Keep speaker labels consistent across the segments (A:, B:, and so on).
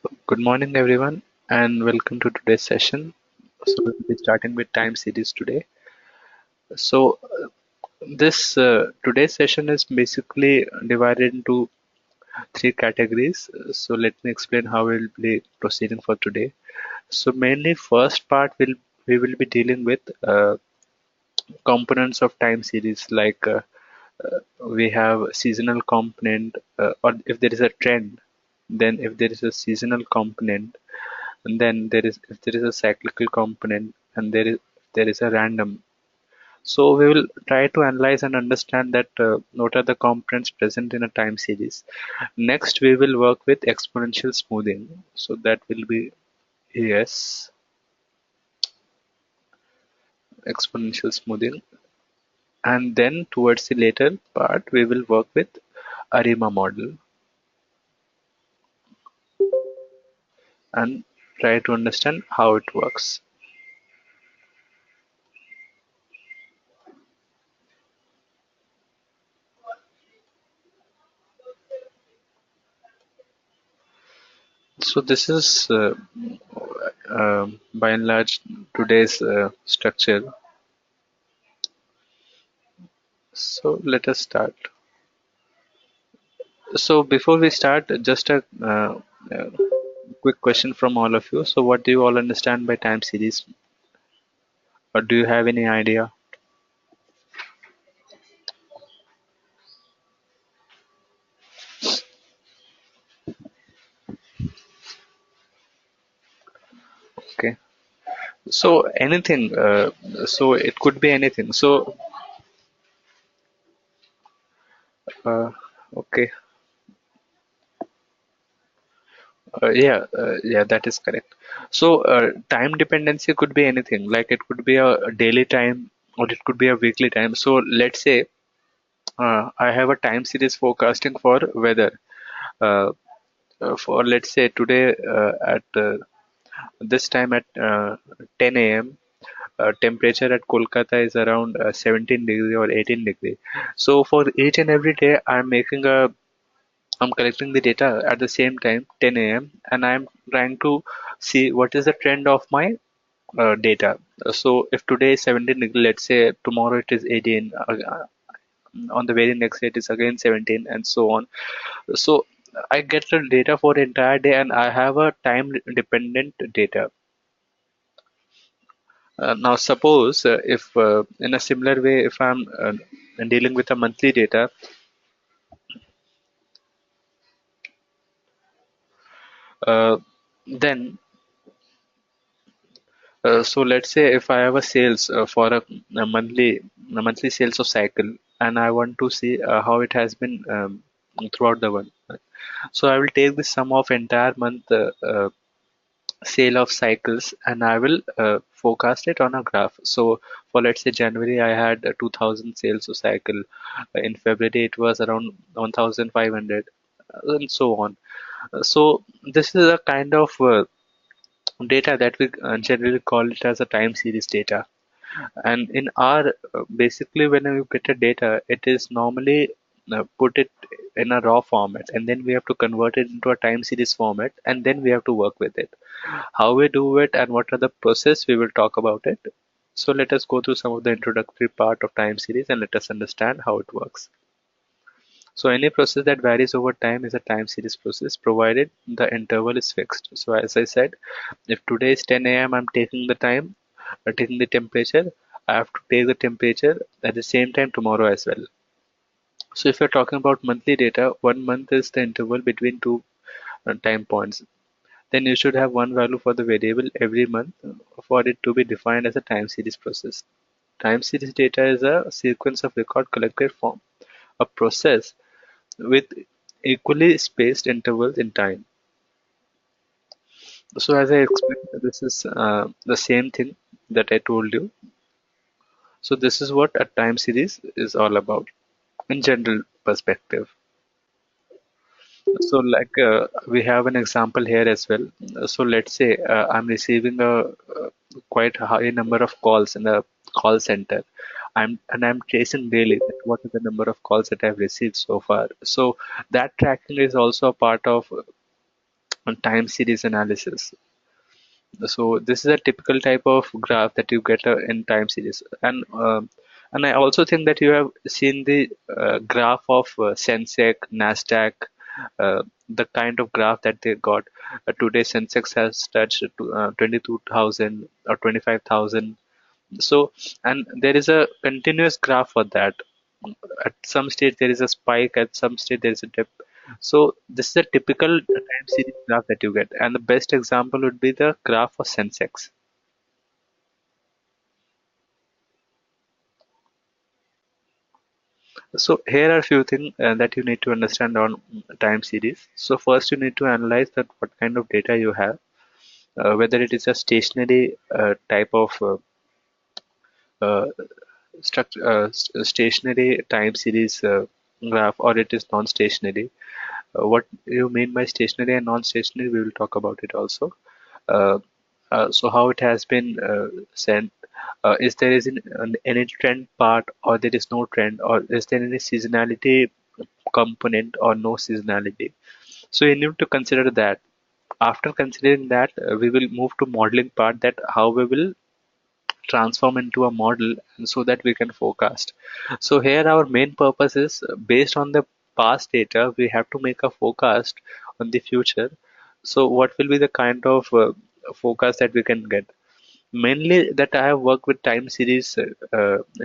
A: Good morning, everyone, and welcome to today's session. So, we'll be starting with time series today. So, this today's session is basically divided into three categories. So, let me explain how we'll be proceeding for today. So, mainly, first part will we will be dealing with components of time series like we have seasonal component, or if there is a trend, then if there is a seasonal component, and then if there is a cyclical component, and there is a random. So we will try to analyze and understand that what are the components present in a time series. Next, we will work with exponential smoothing. So that will be yes, exponential smoothing, and then towards the later part, we will work with ARIMA model and try to understand how it works. So this is by and large today's structure. So let us start. So before we start, just a quick question from all of you. So what do you all understand by time series, or do you have any idea? Okay. So anything. So it could be anything. So uh, okay. Yeah, that is correct. So time dependency could be anything. Like it could be a daily time, or it could be a weekly time. So let's say I have a time series forecasting for weather. Uh, for let's say today at this time at 10 a.m. Temperature at Kolkata is around 17 degree or 18 degree. So for each and every day, I'm collecting the data at the same time 10 a.m. and I'm trying to see what is the trend of my data. So if today is 17 degree, let's say tomorrow it is 18. On the very next day it is again 17, and so on. So I get the data for entire day, and I have a time dependent data. Now suppose if in a similar way, if I'm dealing with a monthly data, uh, then so let's say if I have a sales for a monthly sales of cycle, and I want to see how it has been throughout the month. So I will take the sum of entire month sale of cycles, and I will forecast it on a graph. So for let's say January, I had 2000 sales of cycle. In February, it was around 1500, and so on. So this is a kind of data that we generally call it as a time series data. And in our basically, when we get a data, it is normally put it in a raw format, and then we have to convert it into a time series format, and then we have to work with it. How we do it and what are the process, we will talk about it. So let us go through some of the introductory part of time series and let us understand how it works. So any process that varies over time is a time series process, provided the interval is fixed. So as I said, if today is 10 a.m., I'm taking the time, taking the temperature. I have to take the temperature at the same time tomorrow as well. So if you're talking about monthly data, 1 month is the interval between two time points. Then you should have one value for the variable every month for it to be defined as a time series process. Time series data is a sequence of record collected from a process with equally spaced intervals in time. So as I explained, this is the same thing that I told you. So this is what a time series is all about in general perspective. So like we have an example here as well. So let's say I'm receiving a quite high number of calls in the call center. I'm tracing daily that what is the number of calls that I've received so far. So that tracking is also a part of on time series analysis. So this is a typical type of graph that you get in time series, and I also think that you have seen the graph of Sensex, Nasdaq, the kind of graph that they got. Today, Sensex has touched 22,000 or 25,000. So, and there is a continuous graph for that. At some stage there is a spike, at some stage there is a dip. So this is a typical time series graph that you get, and the best example would be the graph for Sensex. So here are a few things that you need to understand on time series. So first you need to analyze that what kind of data you have, whether it is a stationary type of uh, stationary time series graph, or it is non-stationary. What you mean by stationary and non-stationary, we will talk about it also. Uh, so how it has been sent, is there is any trend part, or there is no trend, or is there any seasonality component or no seasonality? So you need to consider that. After considering that, we will move to modeling part, that how we will transform into a model so that we can forecast. So here our main purpose is, based on the past data, we have to make a forecast on the future. So what will be the kind of forecast that we can get? Mainly that I have worked with time series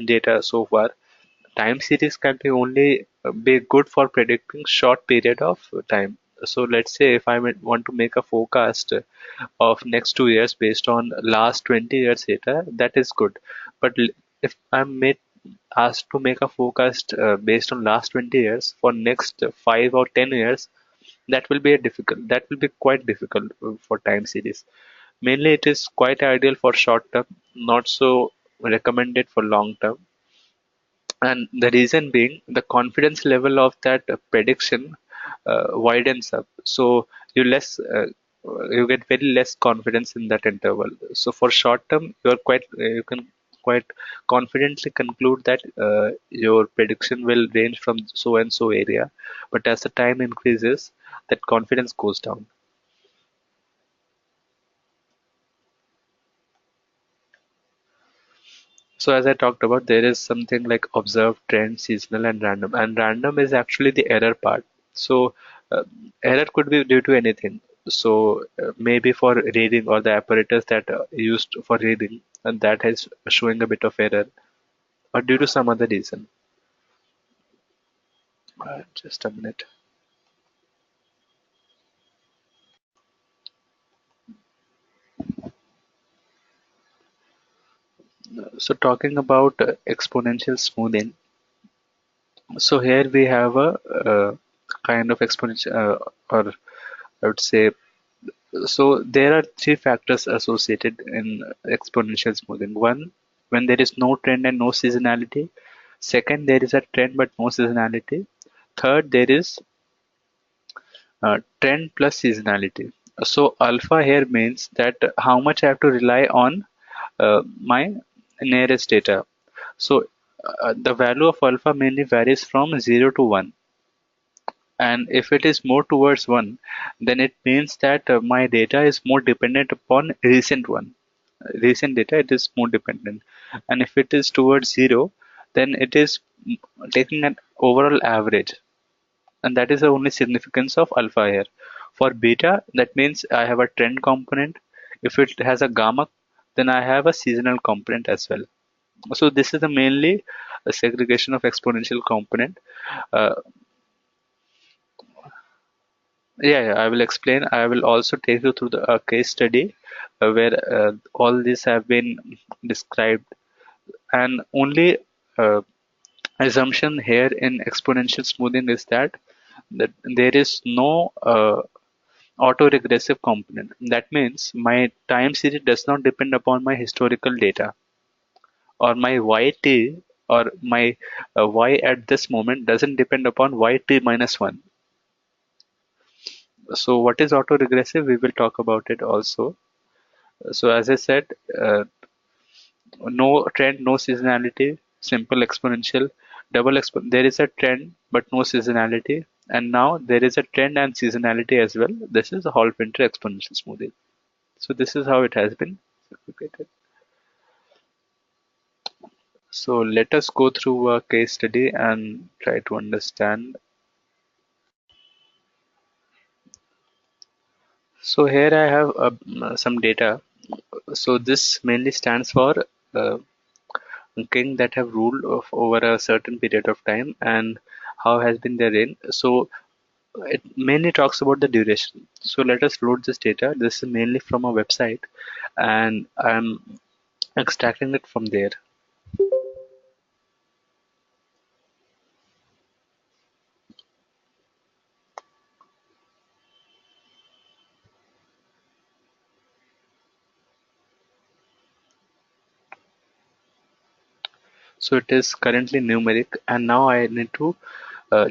A: data so far. Time series can be only be good for predicting short period of time. So let's say if want to make a forecast of next 2 years based on last 20 years data, that is good. But if I'm made asked to make a forecast based on last 20 years for next 5 or 10 years, that will be quite difficult for time series. Mainly it is quite ideal for short term, not so recommended for long term. And the reason being, the confidence level of that prediction widens up. So you less you get very less confidence in that interval. So for short term, you can quite confidently conclude that your prediction will range from so and so area. But as the time increases, that confidence goes down. So as I talked about, there is something like observed, trend, seasonal, and random. And random is actually the error part. So uh, error could be due to anything. So maybe for reading, or the apparatus that used for reading, and that is showing a bit of error, or due to some other reason. Just a minute. So talking about exponential smoothing. So here we have a kind of exponential, or I would say. So there are three factors associated in exponential smoothing. One, when there is no trend and no seasonality. Second, there is a trend but no seasonality. Third, there is trend plus seasonality. So alpha here means that how much I have to rely on my nearest data. So the value of alpha mainly varies from 0 to 1. And if it is more towards 1, then it means that my data is more dependent upon recent data, it is more dependent. And if it is towards 0, then it is taking an overall average, and that is the only significance of alpha here. For beta, that means I have a trend component. If it has a gamma, then I have a seasonal component as well. So this is the mainly a segregation of exponential component. uh, yeah, I will explain. I will also take you through the case study where all these have been described. And only uh, assumption here in exponential smoothing is that there is no autoregressive component. That means my time series does not depend upon my historical data, or my yt, or my y at this moment doesn't depend upon yt minus 1. So what is autoregressive? We will talk about it also. So as I said, no trend, no seasonality, simple exponential. There is a trend but no seasonality, And now there is a trend and seasonality as well. This is a Holt-Winter exponential smoothing. So this is how it has been segregated. So let us go through a case study and try to understand. So here I have some data. So this mainly stands for uh, king that have ruled over a certain period of time and how has been their reign. So it mainly talks about the duration. So let us load this data. This is mainly from a website and I'm extracting it from there. So it is currently numeric and now I need to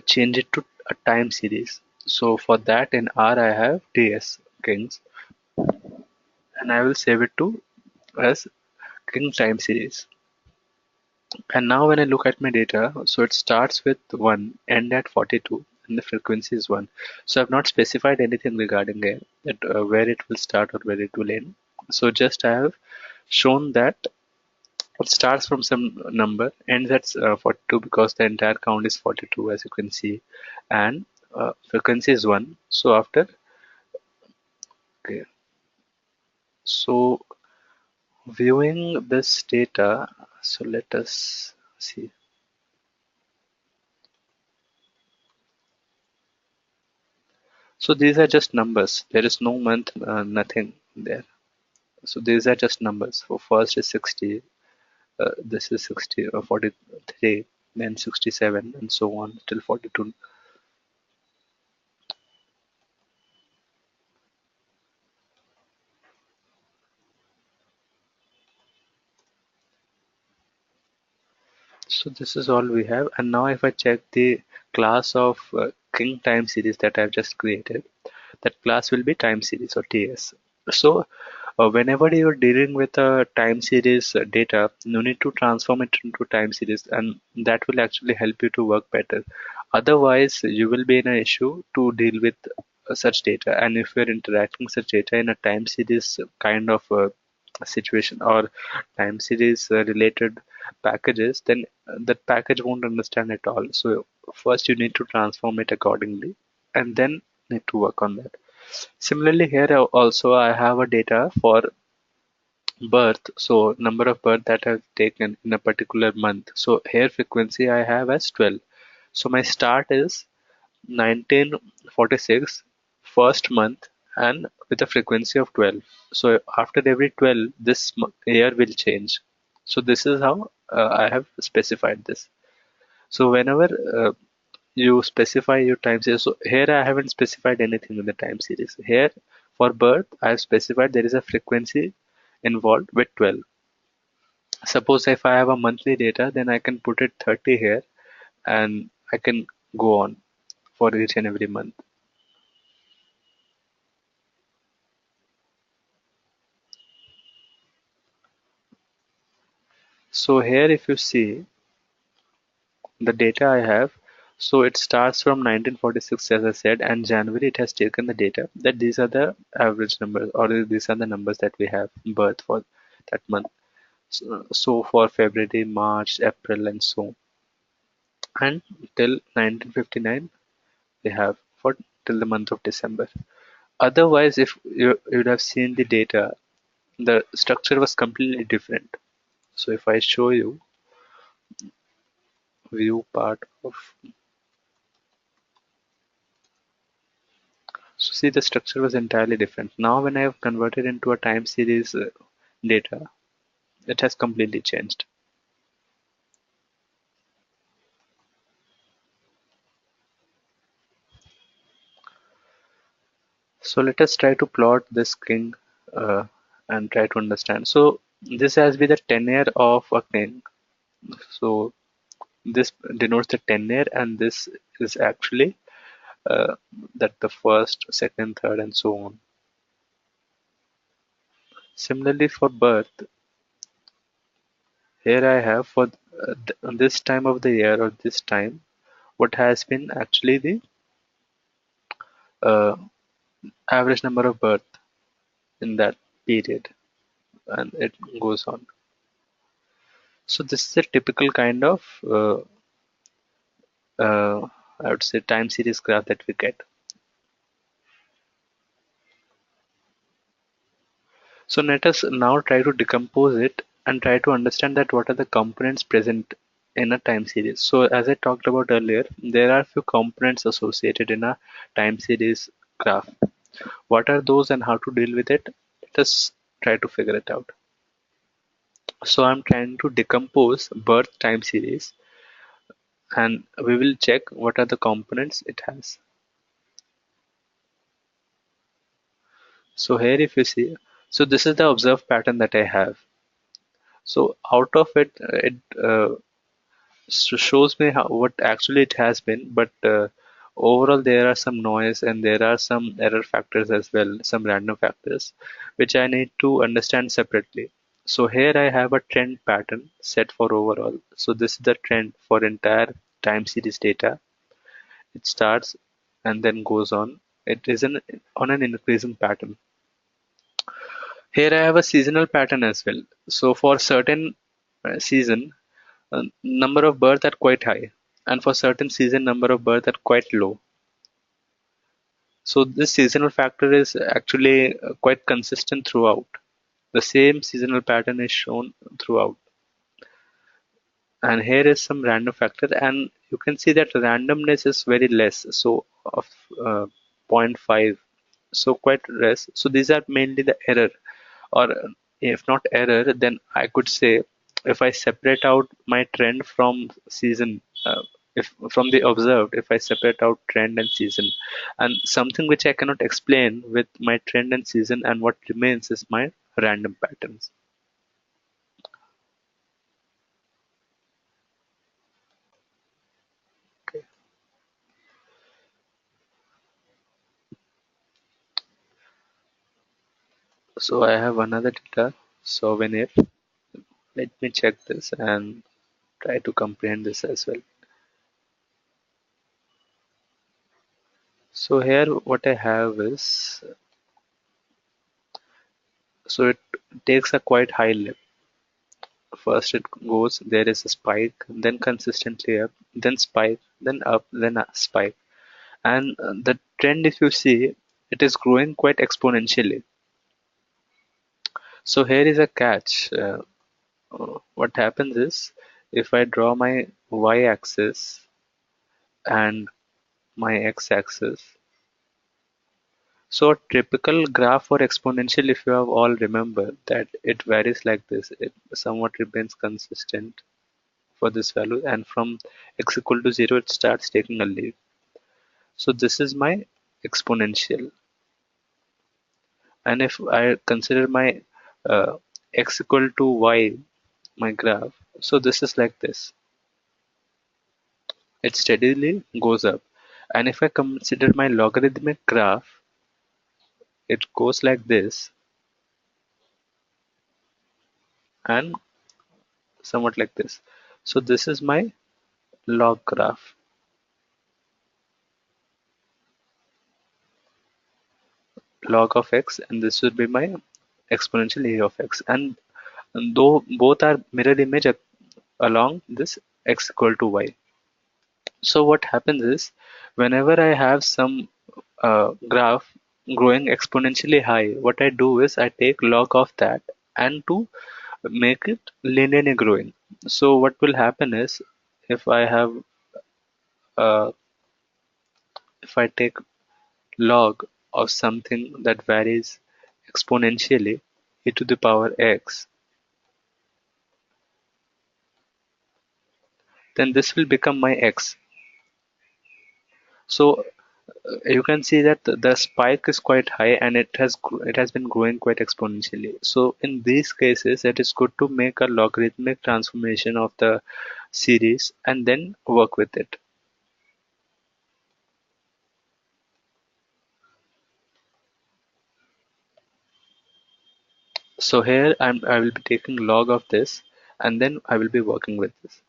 A: change it to a time series. So for that in R I have TS kings and I will save it to as king time series. And now when I look at my data, so it starts with 1, end at 42, and the frequency is 1. So I've not specified anything regarding it, that where it will start or where it will end. So just I have shown that it starts from some number, ends at 42 because the entire count is 42 as you can see, and frequency is 1. So after, okay, so viewing this data, so let us see. So these are just numbers. There is no month, nothing there. So these are just numbers. For first is 60, this is 60 or 43, then 67, and so on till 42. So this is all we have. And now if I check the class of King time series that I've just created, that class will be time series or TS. So whenever you're dealing with a time series data, you need to transform it into time series, and that will actually help you to work better. Otherwise, you will be in an issue to deal with such data. And if you're interacting such data in a time series kind of situation or time series related packages, then that package won't understand at all. So first you need to transform it accordingly, and then need to work on that. Similarly, here also I have a data for birth, so number of birth that I've taken in a particular month. So here frequency I have as 12. So my start is 1946, first month, and with a frequency of 12. So after every 12, this year will change. So this is how I have specified this. So whenever you specify your time series. So here I haven't specified anything in the time series. Here for birth, I have specified there is a frequency involved with 12. Suppose if I have a monthly data, then I can put it 30 here and I can go on for each and every month. So here if you see the data I have, so it starts from 1946 as I said, and January it has taken the data that these are the average numbers or these are the numbers that we have birth for that month. So for February, March, April, and so on. And till 1959, we have for till the month of December. Otherwise, if you would have seen the data, the structure was completely different. So if I show you view part of, so see the structure was entirely different. Now when I have converted into a time series data, it has completely changed. So let us try to plot this king uh, and try to understand. So this has been the tenure of a king. So this denotes the tenure, and this is actually uh, that the first, second, third, and so on. Similarly, for birth, here I have for this time of the year or this time, what has been actually the uh, average number of birth in that period, and it goes on. So this is a typical kind of I would say time series graph that we get. So let us now try to decompose it and try to understand that what are the components present in a time series. So as I talked about earlier, there are few components associated in a time series graph. What are those and how to deal with it? Let us try to figure it out. So I'm trying to decompose birth time series, and we will check what are the components it has. So here if you see, so this is the observed pattern that I have. So out of it, it shows me what actually it has been, but overall there are some noise and there are some error factors as well, some random factors, which I need to understand separately. So here I have a trend pattern set for overall. So this is the trend for entire time series data. It starts and then goes on. It is on an increasing pattern. Here I have a seasonal pattern as well. So for certain season, number of birth are quite high, and for certain season number of birth are quite low. So this seasonal factor is actually quite consistent throughout. The same seasonal pattern is shown throughout. And here is some random factor, and you can see that randomness is very less, so of uh, zero point 0.5, so quite less. So these are mainly the error, or if not error, then I could say if I separate out my trend from season, if from the observed, if I separate out trend and season, and something which I cannot explain with my trend and season, and what remains is my random patterns. Okay. So I have another data souvenir. Let me check this and try to comprehend this as well. So here what I have is, so it takes a quite high level. First it goes, there is a spike, then consistently up, then spike, then up, then a spike. And the trend, if you see, it is growing quite exponentially. So here is a catch. What happens is, if I draw my y-axis and my x-axis, so a typical graph for exponential, if you have all remember, that it varies like this. It somewhat remains consistent for this value, and from x equal to 0 it starts taking a lead. So this is my exponential, and if I consider my x equal to y, my graph, so this is like this. It steadily goes up, and if I consider my logarithmic graph, it goes like this and somewhat like this. So this is my log graph, log of x, and this would be my exponential a of x, and though both are mirror image along this x equal to y. So what happens is, whenever I have some graph growing exponentially high, what I do is I take log of that and to make it linearly growing. So what will happen is, if I have uh, if I take log of something that varies exponentially, e to the power x, then this will become my x. So you can see that the spike is quite high, and it has been growing quite exponentially. So in these cases, it is good to make a logarithmic transformation of the series and then work with it. So here I will be taking log of this, and then I will be working with this.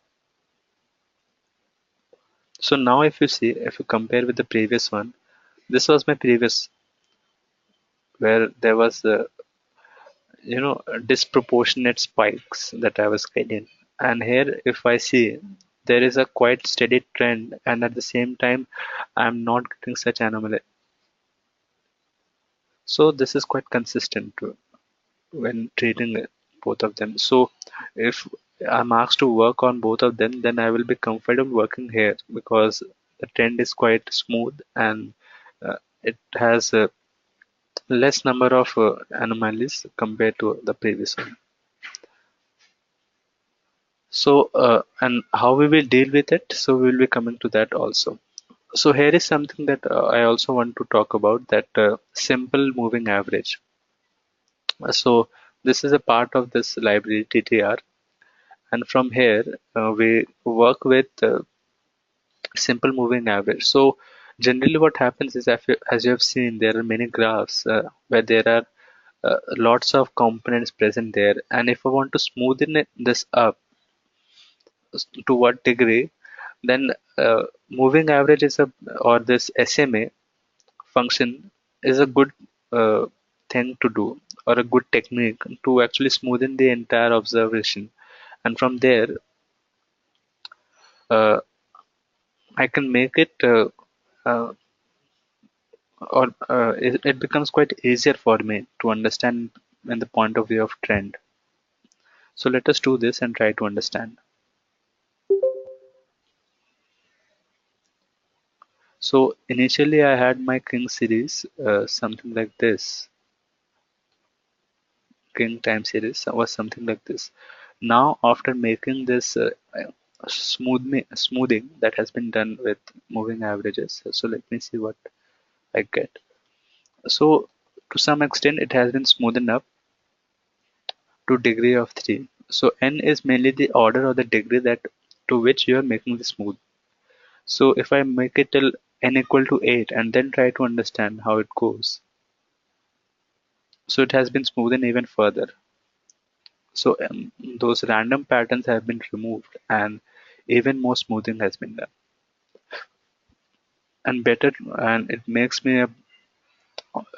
A: So now if you see, if you compare with the previous one, This was my previous, where there was disproportionate spikes that I was getting. And here, if I see, there is a quite steady trend, and at the same time, I'm not getting such anomaly. So this is quite consistent when treating both of them. So if I'm asked to work on both of them, then I will be comfortable working here because the trend is quite smooth and it has a less number of anomalies compared to the previous one. So, and how we will deal with it, so we will be coming to that also. So here is something that I also want to talk about, that simple moving average. So this is a part of this library TTR, and from here we work with simple moving average. So generally what happens is, as you have seen, there are many graphs where there are lots of components present there, and if I want to smoothen this up to what degree, then moving average is a, or this SMA function is a good uh, thing to do, or a good technique to actually smoothen the entire observation. And from there, uh, I can make it, uh, it becomes quite easier for me to understand in the point of view of trend. So let us do this and try to understand. So initially I had my King series, something like this. King time series was something like this. Now after making this smoothing that has been done with moving averages, so let me see what I get. So to some extent it has been smoothened up to degree of 3. So n is mainly the order or the degree that to which you are making the smooth. So if I make it till n equal to 8 and then try to understand how it goes, so it has been smoothened even further. So those random patterns have been removed and even more smoothing has been done. And better, and it makes me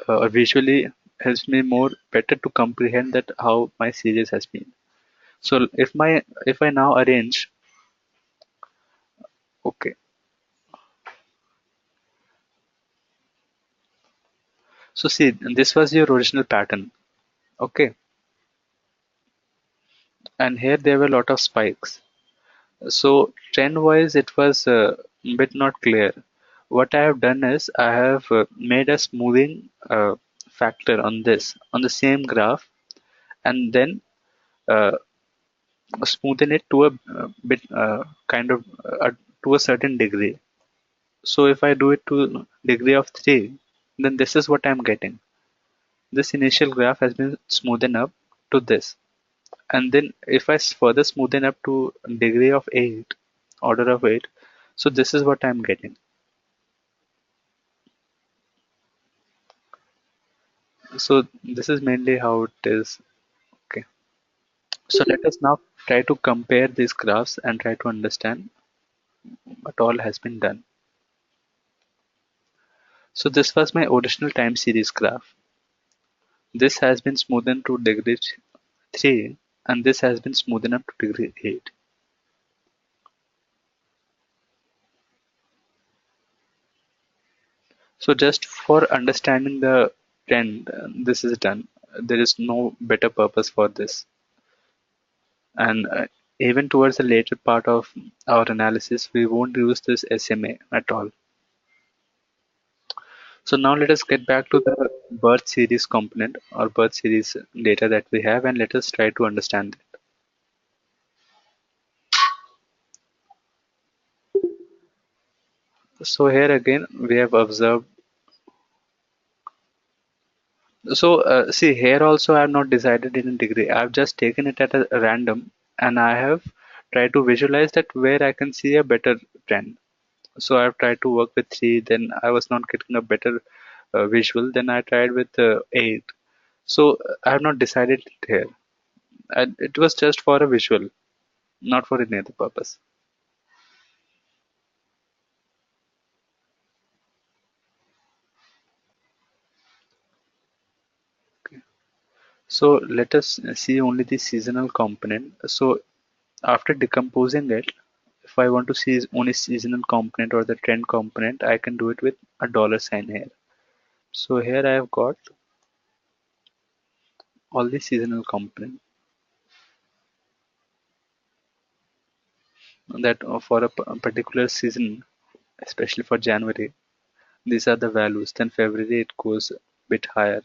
A: visually helps me more better to comprehend that how my series has been. So if I now arrange, okay. So see, this was your original pattern, okay, and here there were a lot of spikes. So trend-wise, it was a bit not clear. What I have done is I have made a smoothing factor on this on the same graph, and then uh, smoothen it to a bit kind of to a certain degree. So if I do it to degree of 3, then this is what I'm getting. This initial graph has been smoothened up to this. And then if I further smoothen up to degree of 8, order of 8, so this is what I'm getting. So this is mainly how it is. Okay. So let us now try to compare these graphs and try to understand what all has been done. So this was my original time series graph. This has been smoothened to degree 3 and this has been smoothened up to degree 8. So just for understanding the trend, this is done. There is no better purpose for this. And even towards the later part of our analysis, we won't use this SMA at all. So now let us get back to the birth series component or birth series data that we have, and let us try to understand it. So here again we have observed. So see, here also I have not decided in a degree. I have just taken it at a random, and I have tried to visualize that where I can see a better trend. So I've tried to work with 3, then I was not getting a better visual. Then I tried with 8. So I have not decided it here. And it was just for a visual, not for any other purpose. So let us see only the seasonal component. So after decomposing it, if I want to see only seasonal component or the trend component, I can do it with a dollar sign here. So here I have got all the seasonal component that for a particular season, especially for January, these are the values. Then February it goes a bit higher.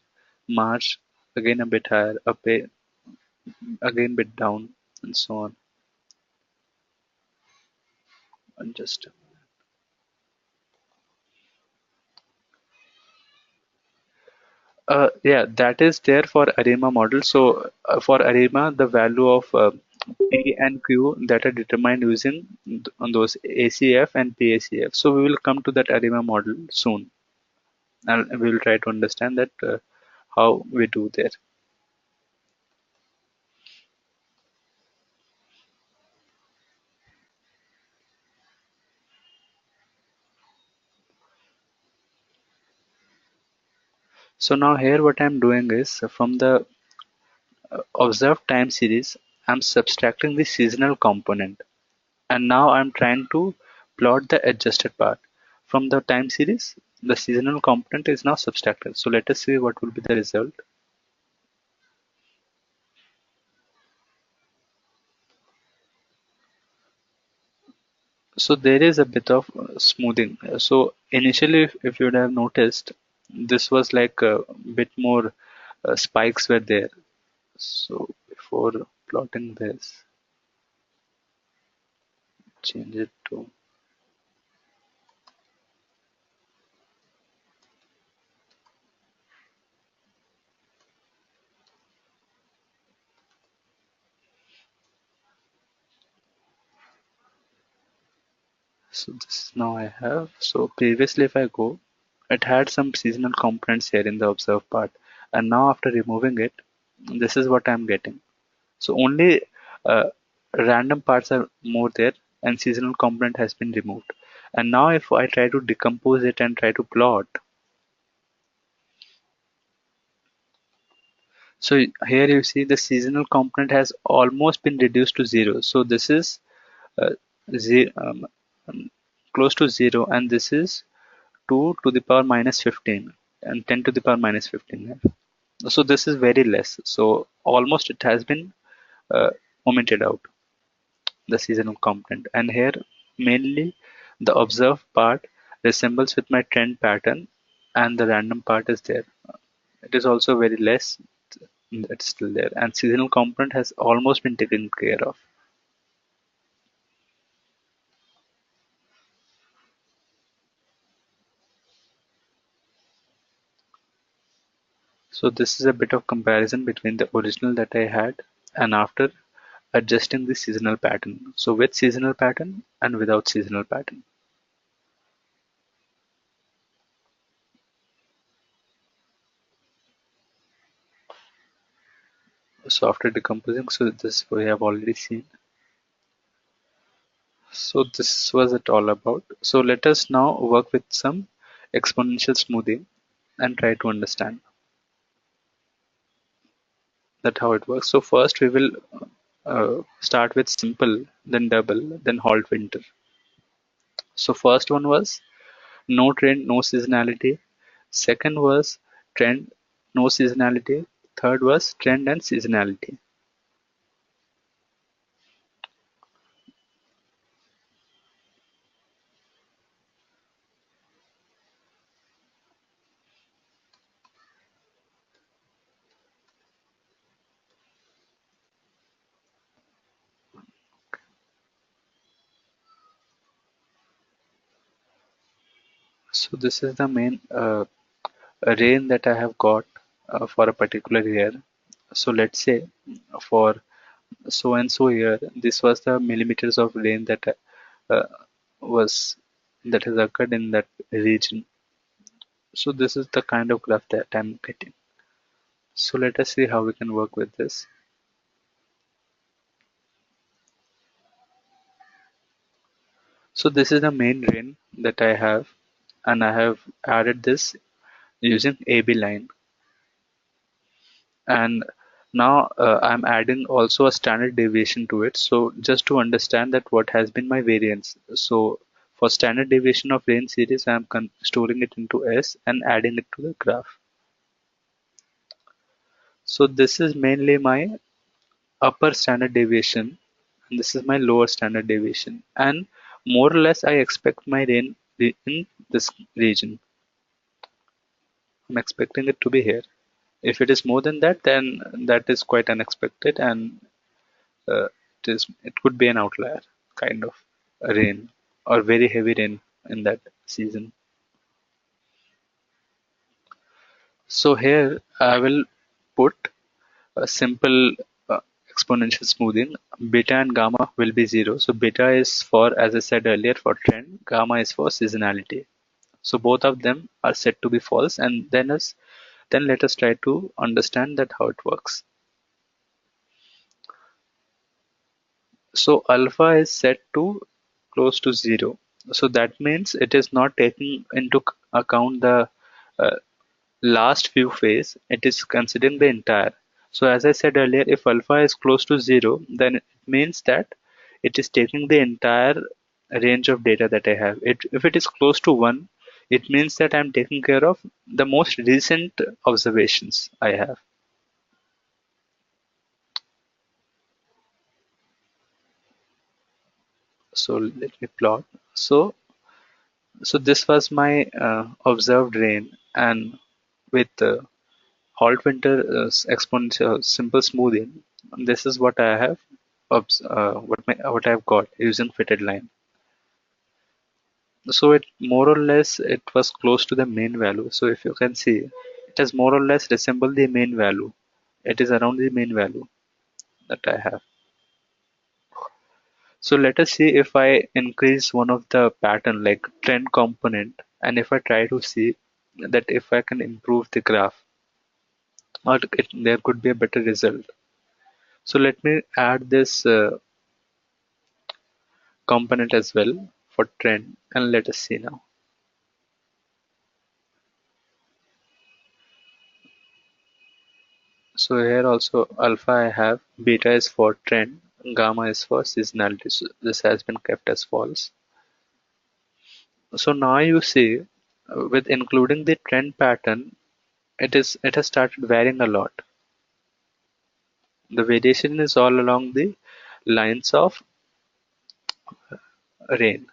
A: March again a bit higher, again bit down, and so on. And just yeah, that is there for ARIMA model. So for ARIMA, the value of P and Q that are determined using on those ACF and PACF. So we will come to that ARIMA model soon, and we will try to understand that how we do there. So now here what I'm doing is from the observed time series, I'm subtracting the seasonal component, and now I'm trying to plot the adjusted part. From the time series, the seasonal component is now subtracted. So let us see what will be the result. So there is a bit of smoothing. So initially, if you would have noticed, this was like a bit more spikes were there. So before plotting this, change it to. So this is now I have. So previously, if I go, it had some seasonal components here in the observe part, and now after removing it, this is what I'm getting. So only uh, random parts are more there, and seasonal component has been removed. And now if I try to decompose it and try to plot, so here you see the seasonal component has almost been reduced to zero. So this is uh, ze um, close to zero, and this is 2 to the power minus 15 and 10 to the power minus 15 here. So this is very less. So almost it has been uh, omitted out, the seasonal component. And here mainly the observed part resembles with my trend pattern, and the random part is there. It is also very less. It's still there, and seasonal component has almost been taken care of. So this is a bit of comparison between the original that I had and after adjusting the seasonal pattern. So with seasonal pattern and without seasonal pattern. So after decomposing, so this we have already seen. So this was it all about. So let us now work with some exponential smoothing and try to understand that how it works. So first we will start with simple, then double, then Holt-Winter. So first one was no trend, no seasonality. Second was trend, no seasonality. Third was trend and seasonality. So this is the main rain that I have got for a particular year. So let's say for so and so year, this was the millimeters of rain that uh, was that has occurred in that region. So this is the kind of graph that I'm getting. So let us see how we can work with this. So this is the main rain that I have, and I have added this using AB line. And Now I'm adding also a standard deviation to it. So just to understand that what has been my variance. So for standard deviation of range series, I'm storing it into S and adding it to the graph. So this is mainly my upper standard deviation and this is my lower standard deviation. And more or less I expect my range in this region. I'm expecting it to be here. If it is more than that, then that is quite unexpected and it could be an outlier, kind of a rain or very heavy rain in that season. So here I will put a simple exponential smoothing. Beta and gamma will be zero. So beta is for, as I said earlier, for trend. Gamma is for seasonality. So both of them are set to be false, and then let us try to understand that how it works. So alpha is set to close to zero. So that means it is not taking into account the uh, last few phase, it is considering the entire. So as I said earlier, if alpha is close to zero, then it means that it is taking the entire range of data that I have. If it is close to one, it means that I'm taking care of the most recent observations I have. So let me plot. So so this was my observed rain, and with Holt-Winter exponential simple smoothing, this is what I have what I've got using fitted line. So it more or less it was close to the mean value. So if you can see, it has more or less resembled the mean value. It is around the mean value that I have. So let us see if I increase one of the pattern like trend component, and if I try to see that if I can improve the graph, or there could be a better result. So let me add this component as well for trend, and let us see now. So here also alpha I have, beta is for trend, gamma is for seasonality. So this has been kept as false. So now you see with including the trend pattern, it has started varying a lot. The variation is all along the lines of rain.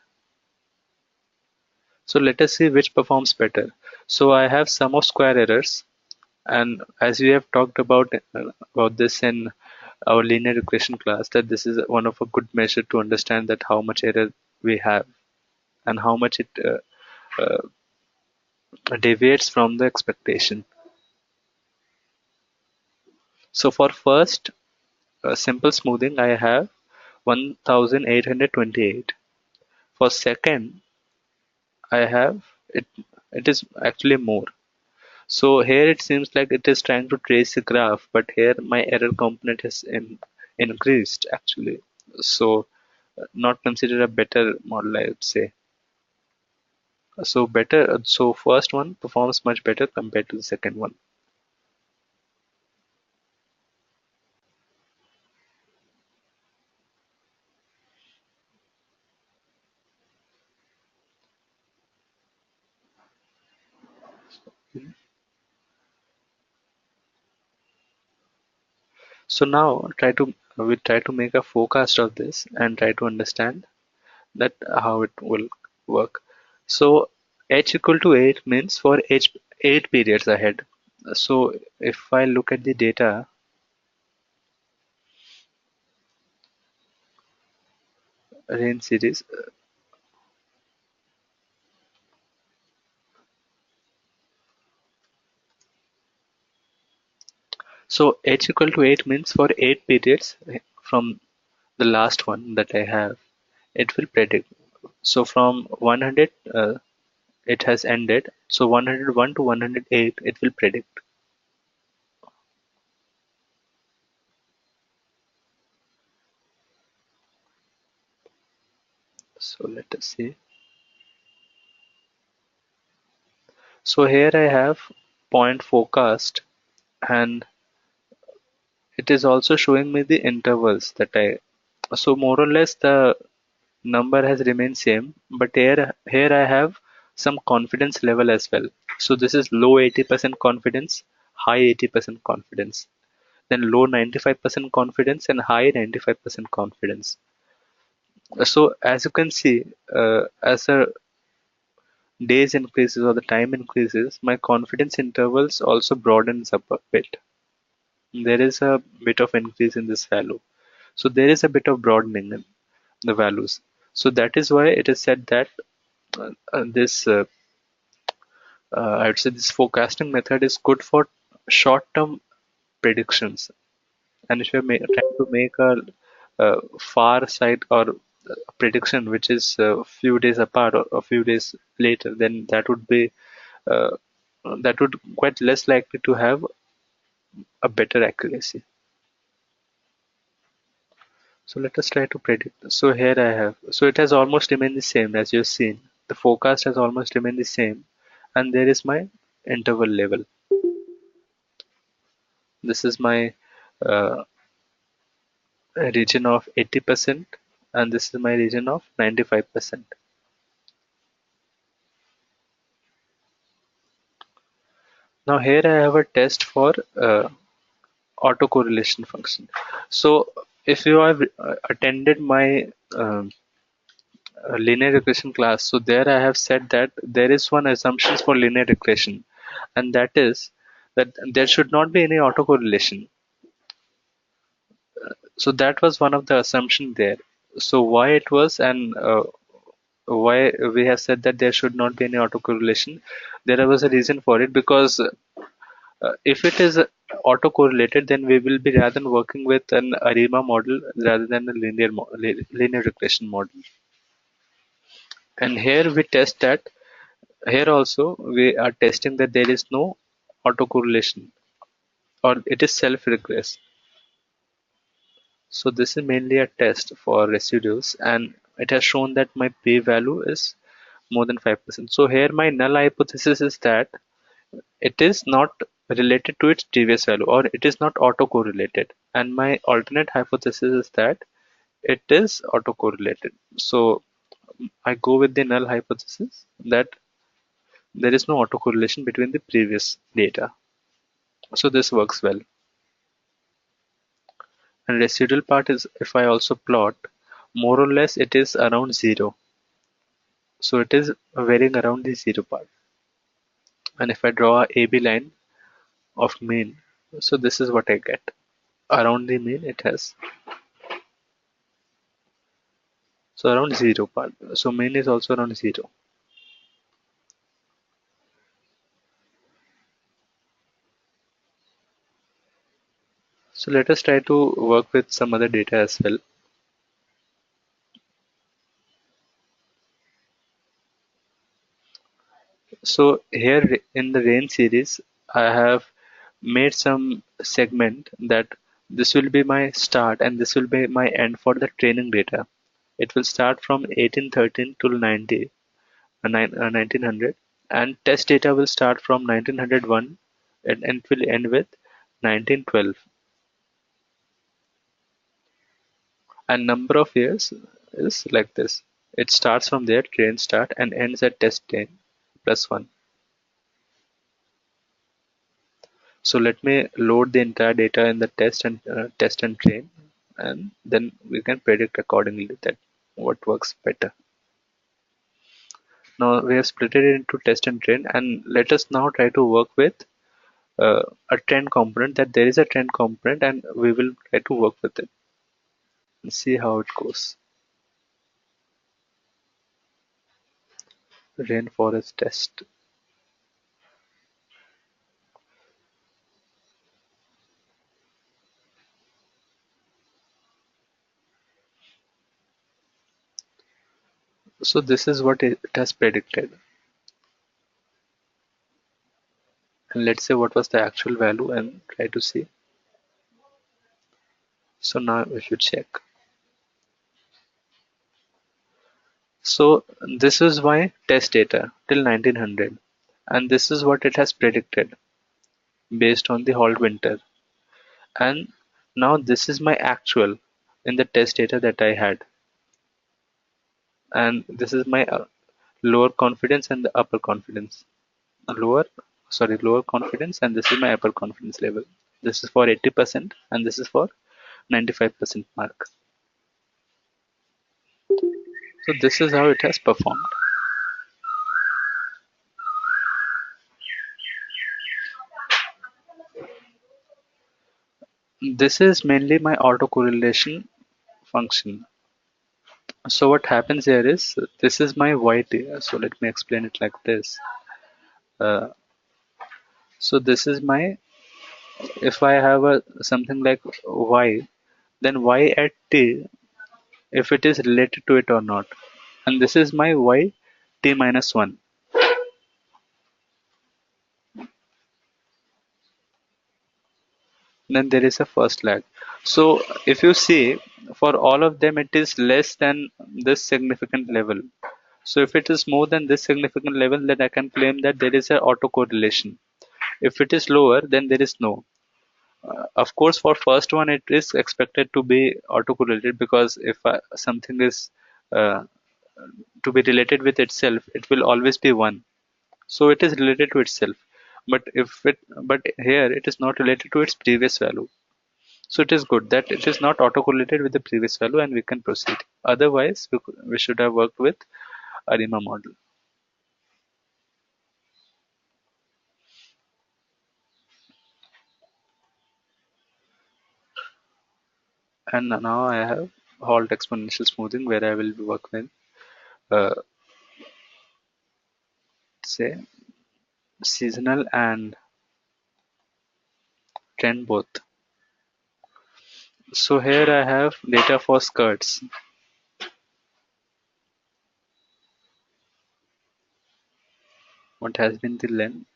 A: So let us see which performs better. So I have sum of square errors, and as we have talked about this in our linear regression class, that this is one of a good measure to understand that how much error we have and how much it uh, deviates from the expectation. So for first simple smoothing, I have 1828. For second, I have it. It is actually more. So here it seems like it is trying to trace the graph, but here my error component has increased actually. So not considered a better model, I would say. So better. So first one performs much better compared to the second one. So now we try to make a forecast of this and try to understand that how it will work. So h equal to 8 means for h 8 periods ahead. So if I look at the data range series, so h equal to 8 means for 8 periods from the last one that I have, it will predict. So from 100, it has ended. So 101 to 108, it will predict. So let us see. So here I have point forecast, and it is also showing me the intervals that I, so more or less the number has remained same, but here I have some confidence level as well. So this is low 80% confidence, high 80% confidence, then low 95% confidence and high 95% confidence. So as you can see, as the days increases or the time increases, my confidence intervals also broadens up a bit. There is a bit of increase in this value. So there is a bit of broadening in the values. So that is why it is said that this I would say this forecasting method is good for short-term predictions. And if you're trying to make a far sight or a prediction which is a few days apart or a few days later, then uh, that would quite less likely to have a better accuracy. So let us try to predict. So here I have. So it has almost remained the same as you've seen. The forecast has almost remained the same, and there is my interval level. This is my uh, region of 80%, and this is my region of 95%. Now here I have a test for autocorrelation function. So if you have attended my linear regression class, so there I have said that there is one assumption for linear regression, and that is that there should not be any autocorrelation. So that was one of the assumption there. So why it was and why we have said that there should not be any autocorrelation, there was a reason for it, because if it is autocorrelated, then we will be rather working with an ARIMA model rather than a linear regression model. And here we test that. Here also we are testing that there is no autocorrelation, or it is self-regress. So this is mainly a test for residues, and it has shown that my p-value is more than 5%. So here my null hypothesis is that it is not related to its previous value, or it is not autocorrelated. And my alternate hypothesis is that it is autocorrelated. So I go with the null hypothesis that there is no autocorrelation between the previous data. So this works well. And residual part is, if I also plot, more or less it is around zero. So it is varying around the zero part. And if I draw a AB line of mean, so this is what I get. Around the mean it has, so around zero part. So mean is also around zero. So let us try to work with some other data as well. So here in the range series, I have made some segment that this will be my start and this will be my end for the training data. It will start from 1813 till 1900, and test data will start from 1901 and it will end with 1912. And number of years is like this. It starts from there, train start, and ends at test 10 plus 1. So let me load the entire data in the test and train, and then we can predict accordingly that what works better. Now we have split it into test and train, and let us now try to work with a trend component. That there is a trend component, and we will try to work with it and see how it goes. Rainforest test. So this is what it has predicted. And let's say what was the actual value and try to see. So now we should check. So this is my test data till 1900, and this is what it has predicted based on the Holt-Winter. And Now this is my actual in the test data that I had, and this is my lower confidence and the upper confidence. Lower, sorry, lower confidence, and this is my upper confidence level. This is for 80% and this is for 95% mark. So this is how it has performed. This is mainly my autocorrelation function. So what happens here is, this is my YT. So let me explain it like this. Uh, so this is my, if I have a something like Y, then Y at T, if it is related to it or not. And this is my Y T minus 1. Then there is a first lag. So if you see, for all of them it is less than this significant level. So if it is more than this significant level, then I can claim that there is a autocorrelation. If it is lower, then there is no. Of course, for first one, it is expected to be autocorrelated, because if something is uh, to be related with itself, it will always be one. So it is related to itself. But here it is not related to its previous value. So it is good that it is not autocorrelated with the previous value, and we can proceed. Otherwise, we should have worked with ARIMA model. And now I have Holt exponential smoothing, where I will be working with say seasonal and trend both. So here I have data for skirts. What has been the length?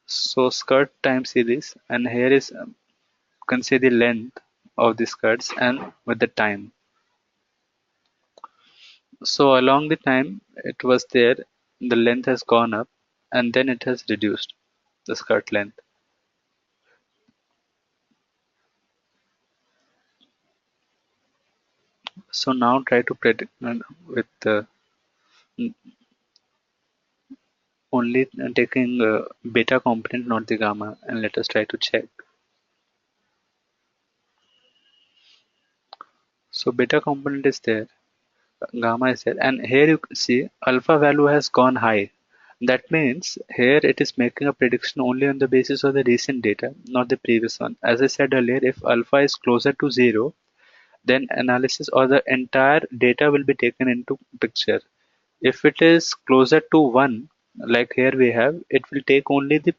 A: So skirt time series, and here is you can see the length of the skirts and with the time. So along the time it was there, the length has gone up and then it has reduced the skirt length. So now try to predict with only taking beta component, not the gamma, and let us try to check. So beta component is there, gamma is there, and here you see alpha value has gone high. That means here it is making a prediction only on the basis of the recent data, not the previous one. As I said earlier, if alpha is closer to 0, then analysis or the entire data will be taken into picture. If it is closer to 1, like here we have, it will take only the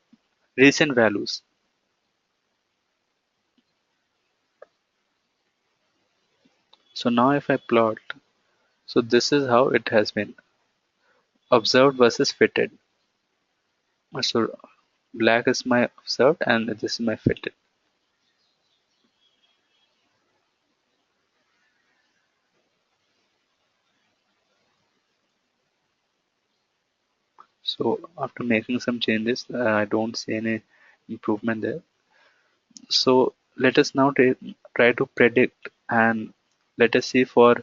A: recent values. So now if I plot, so this is how it has been observed versus fitted. So black is my observed and this is my fitted. So after making some changes, I don't see any improvement there. So let us now try to predict, and let us see for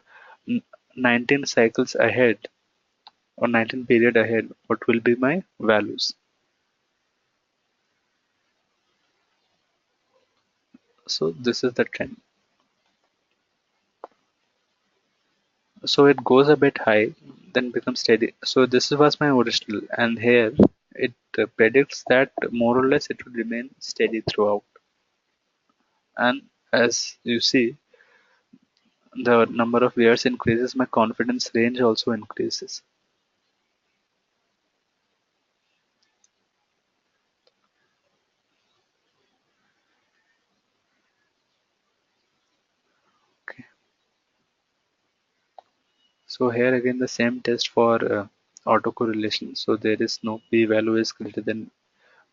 A: 19 cycles ahead or 19 period ahead, what will be my values. So this is the trend. So it goes a bit high, then becomes steady. So this was my original, and here it predicts that more or less it will remain steady throughout. And as you see, the number of years increases, my confidence range also increases. Okay. So here again the same test for autocorrelation. So there is no p-value is greater than zero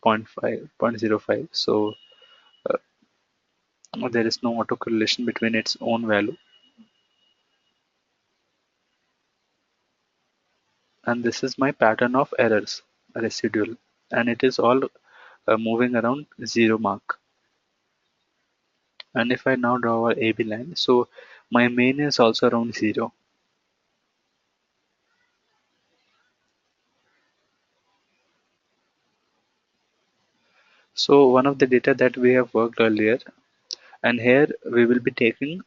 A: point 0.5, 0.05. So uh, there is no autocorrelation between its own value. And this is my pattern of errors, residual. And it is all moving around 0 mark. And if I now draw a AB line, so my mean is also around 0. So one of the data that we have worked earlier, and here we will be taking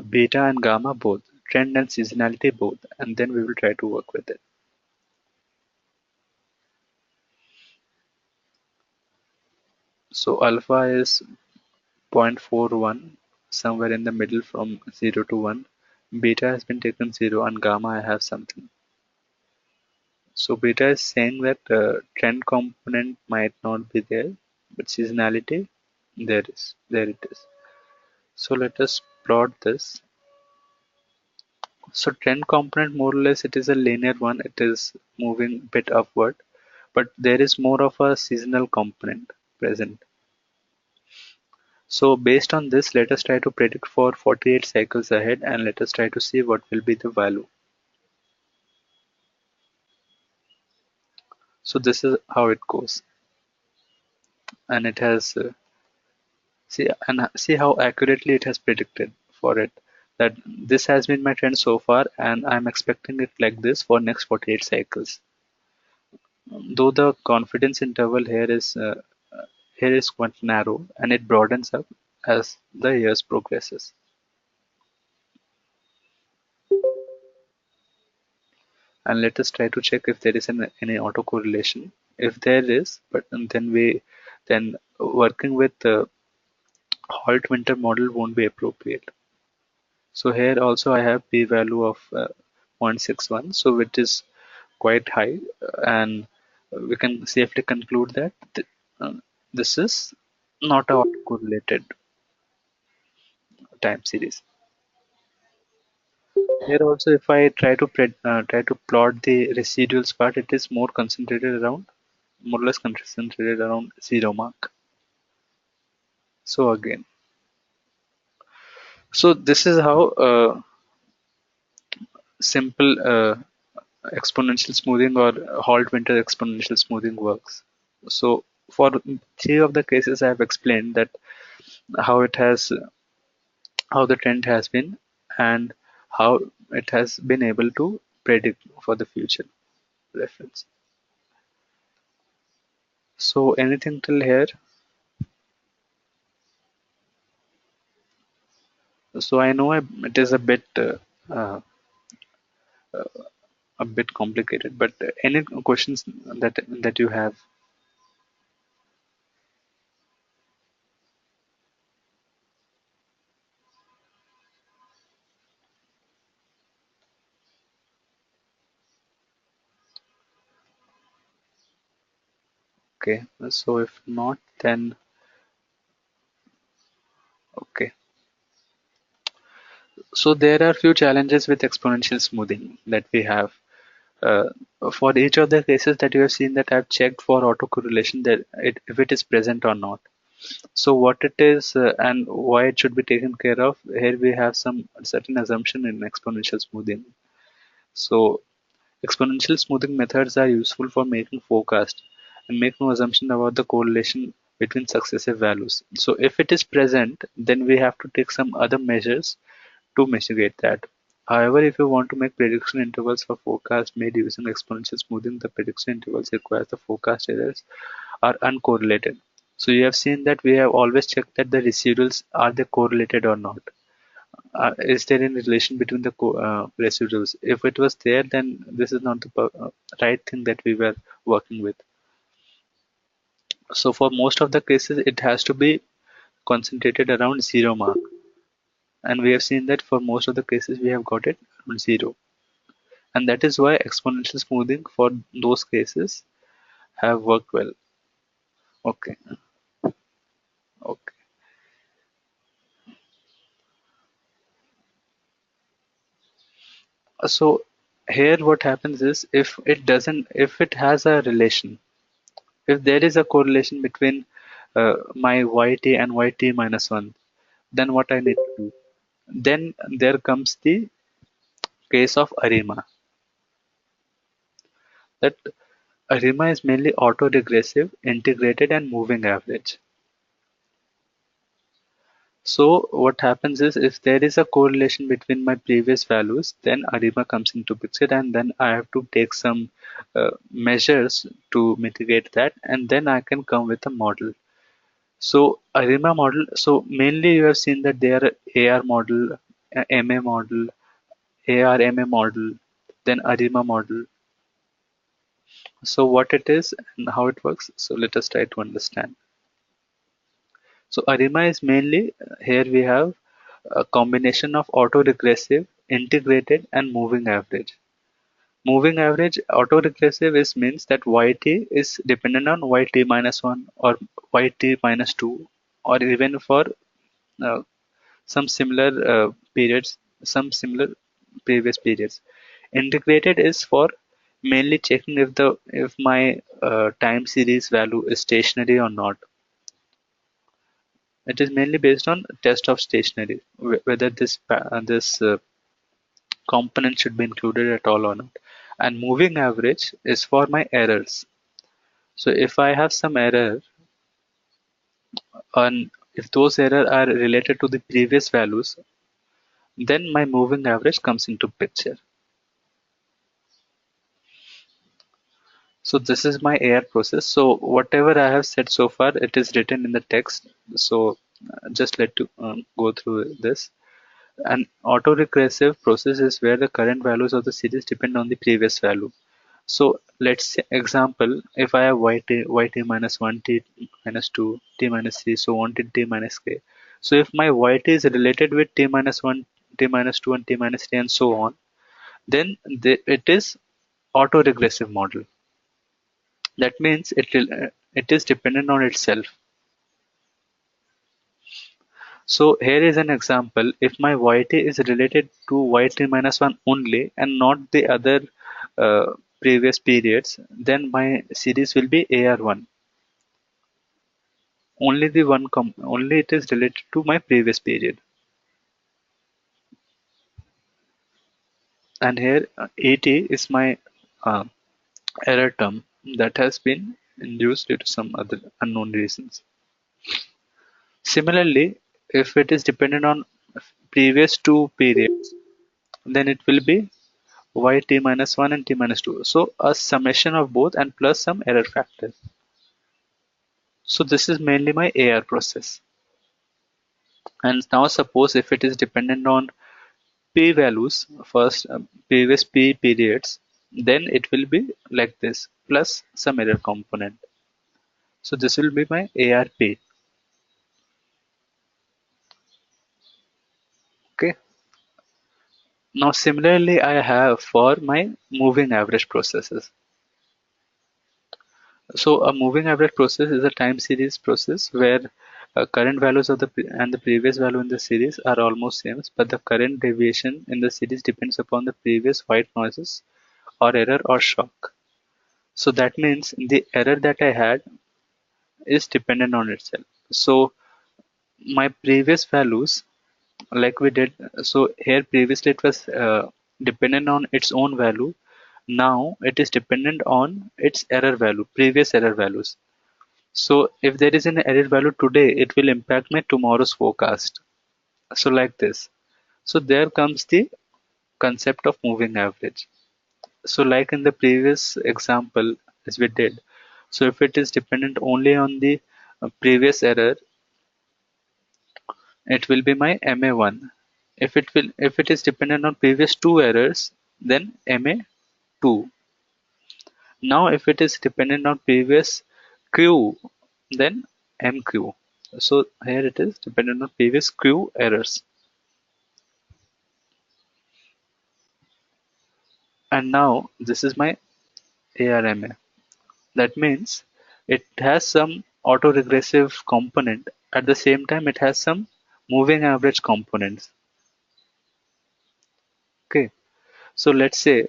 A: beta and gamma both, trend and seasonality both, and then we will try to work with it. So alpha is 0.41, somewhere in the middle from 0 to 1. Beta has been taken 0, and gamma I have something. So beta is saying that trend component might not be there, but seasonality there is. There it is. So let us plot this. So trend component, more or less it is a linear one. It is moving a bit upward, but there is more of a seasonal component present. So based on this, let us try to predict for 48 cycles ahead, and let us try to see what will be the value. So this is how it goes, and it has see how accurately it has predicted for it, that this has been my trend so far, and I'm expecting it like this for next 48 cycles. Though the confidence interval here is quite narrow, and it broadens up as the years progresses. And let us try to check if there is any autocorrelation. If there is, but then working with the Holt-Winter model won't be appropriate. So here also I have p-value of 0.61, so which is quite high, and we can safely conclude that this is not a autocorrelated time series. Here also, if I try to plot the residuals part, it is more concentrated around, more or less concentrated around 0 mark. So again, so this is how simple exponential smoothing or Holt-Winter exponential smoothing works. So for three of the cases, I have explained that how it has, how the trend has been, and how it has been able to predict for the future reference. So anything till here? So I know it is uh, a bit complicated, but any questions that you have? Okay, so if not, then okay. So there are few challenges with exponential smoothing that we have. Uh, for each of the cases that you have seen, that I've checked for autocorrelation, that if it is present or not. So what it is and why it should be taken care of, here we have some certain assumption in exponential smoothing. So exponential smoothing methods are useful for making forecast and make no assumption about the correlation between successive values. So if it is present, then we have to take some other measures to mitigate that. However, if you want to make prediction intervals for forecast made using exponential smoothing, the prediction intervals requires the forecast errors are uncorrelated. So you have seen that we have always checked that the residuals, are they correlated or not? Is there any relation between the residuals? If it was there, then this is not the right thing that we were working with. So for most of the cases, it has to be concentrated around 0 mark. And we have seen that for most of the cases, we have got it around 0. And that is why exponential smoothing for those cases have worked well. Okay, okay. So here what happens is, if it has a relation, if there is a correlation between my yt and yt minus 1, then what I need to do? Then there comes the case of ARIMA. That ARIMA is mainly autoregressive, integrated, and moving average. So what happens is if there is a correlation between my previous values, then ARIMA comes into picture, and then I have to take some measures to mitigate that, and then I can come with a model. So ARIMA model, so mainly you have seen that there are AR model, MA model, ARMA model, then ARIMA model. So what it is and how it works. So let us try to understand. So ARIMA is mainly here we have a combination of autoregressive, integrated, and moving average. Moving average autoregressive is means that yt is dependent on yt minus 1 or yt minus 2, or even for uh, some similar periods, some similar previous periods. Integrated is for mainly checking if my time series value is stationary or not. It is mainly based on test of stationary, whether this component should be included at all or not. And moving average is for my errors. So if I have some error, and if those errors are related to the previous values, then my moving average comes into picture. So this is my AR process. So whatever I have said so far, it is written in the text. So just let to go through this. An autoregressive process is where the current values of the series depend on the previous value. So let's say example, if I have yt minus 1, t minus 2, t minus 3, so on till t minus k. So if my yt is related with t minus 1, t minus 2, and t minus 3, and so on, then it is autoregressive model. That means it is dependent on itself. So here is an example. If my yt is related to yt minus 1 only and not the other previous periods, then my series will be AR1. Only the only it is related to my previous period. And here 80 is my uh, error term that has been induced due to some other unknown reasons. Similarly, if it is dependent on previous two periods, then it will be yt minus 1 and t minus 2. So a summation of both and plus some error factor. So this is mainly my AR process. And now suppose if it is dependent on p values first, previous p periods, then it will be like this plus some error component. So this will be my ARP. Okay. Now similarly I have for my moving average processes. So a moving average process is a time series process where current values of and the previous value in the series are almost same, but the current deviation in the series depends upon the previous white noises or error or shock. So that means the error that I had is dependent on itself. So my previous values, like we did, so here previously it was dependent on its own value. Now it is dependent on its error value, previous error values. So if there is an error value today, it will impact my tomorrow's forecast. So like this. So there comes the concept of moving average. So like in the previous example as we did, so if it is dependent only on the previous error, it will be my MA1. If it is dependent on previous two errors, then MA2. Now if it is dependent on previous Q, then MQ. So here it is dependent on previous Q errors. And now this is my ARMA. That means it has some autoregressive component. At the same time, it has some moving average components. Okay. So let's take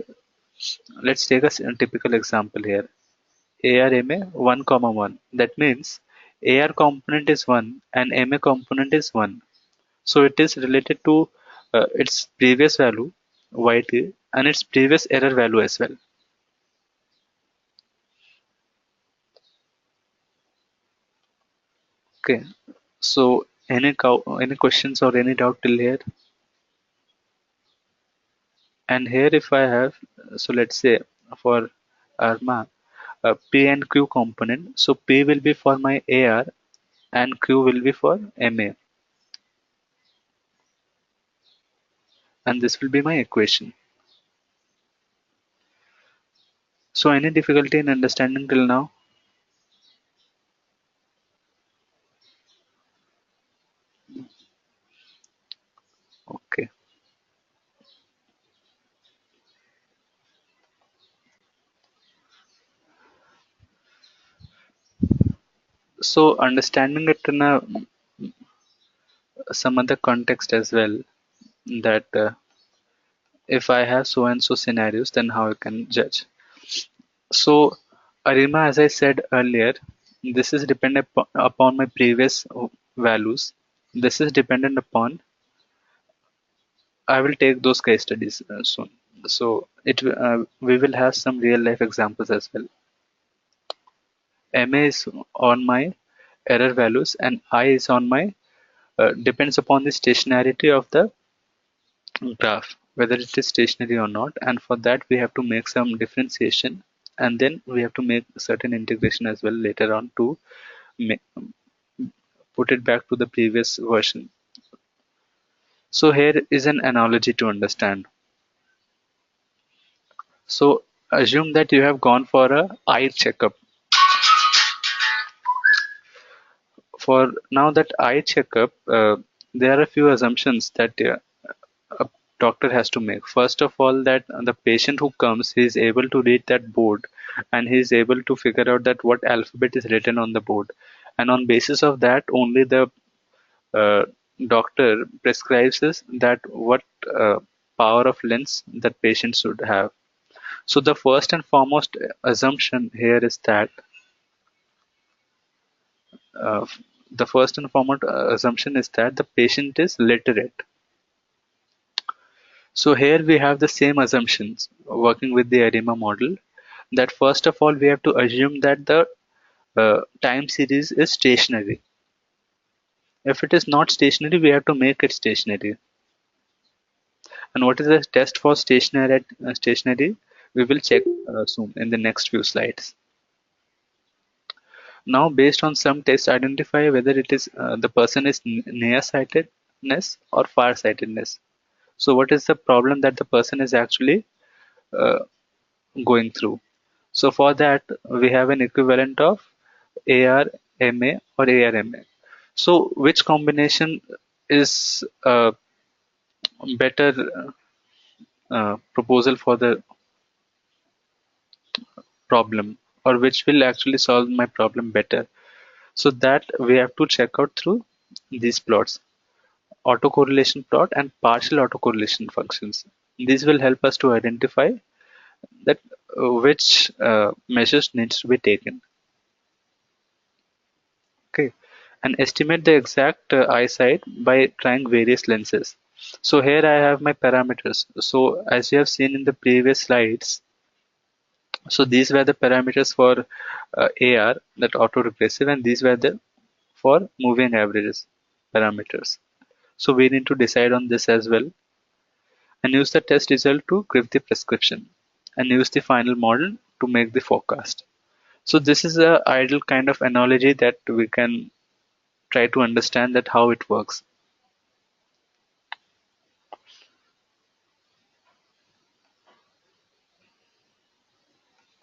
A: a typical example here. ARMA 1 comma 1. That means AR component is 1 and MA component is 1. So it is related to its previous value YT and its previous error value as well. Okay. So Any questions or any doubt till here? And here if I have, so let's say for ARMA, P and Q component. So P will be for my AR and Q will be for MA, and this will be my equation. So any difficulty in understanding till now? Okay. So understanding it in some other context as well, that if I have so and so scenarios, then how I can judge. So ARIMA, as I said earlier, this is dependent upon my previous values. This is dependent upon, I will take those case studies soon. So we will have some real life examples as well. MA is on my error values and I is on my depends upon the stationarity of the graph, whether it is stationary or not. And for that we have to make some differentiation, and then we have to make certain integration as well later on to put it back to the previous version. So here is an analogy to understand. So assume that you have gone for a eye checkup. For now that eye checkup, there are a few assumptions that a doctor has to make. First of all, that the patient who comes, he is able to read that board and he is able to figure out that what alphabet is written on the board. And on basis of that, only the uh, doctor prescribes us that what power of lens that patient should have. So the first and foremost assumption here is that uh, the first and foremost assumption is that the patient is literate. So here we have the same assumptions working with the ARIMA model, that first of all we have to assume that the time series is stationary. If it is not stationary, we have to make it stationary. And what is the test for stationary? We will check soon in the next few slides. Now, based on some tests, identify whether it is the person is nearsightedness or farsightedness. So, what is the problem that the person is actually uh, going through? So, for that, we have an equivalent of ARMA or ARMA. So, which combination is a better proposal for the problem, or which will actually solve my problem better? So that we have to check out through these plots, autocorrelation plot and partial autocorrelation functions. These will help us to identify that which measures needs to be taken. Okay, and estimate the exact eyesight by trying various lenses. So here I have my parameters. So as you have seen in the previous slides, so these were the parameters for AR, that autoregressive, and these were the for moving averages parameters. So we need to decide on this as well, and use the test result to give the prescription, and use the final model to make the forecast. So this is a ideal kind of analogy that we can try to understand that how it works.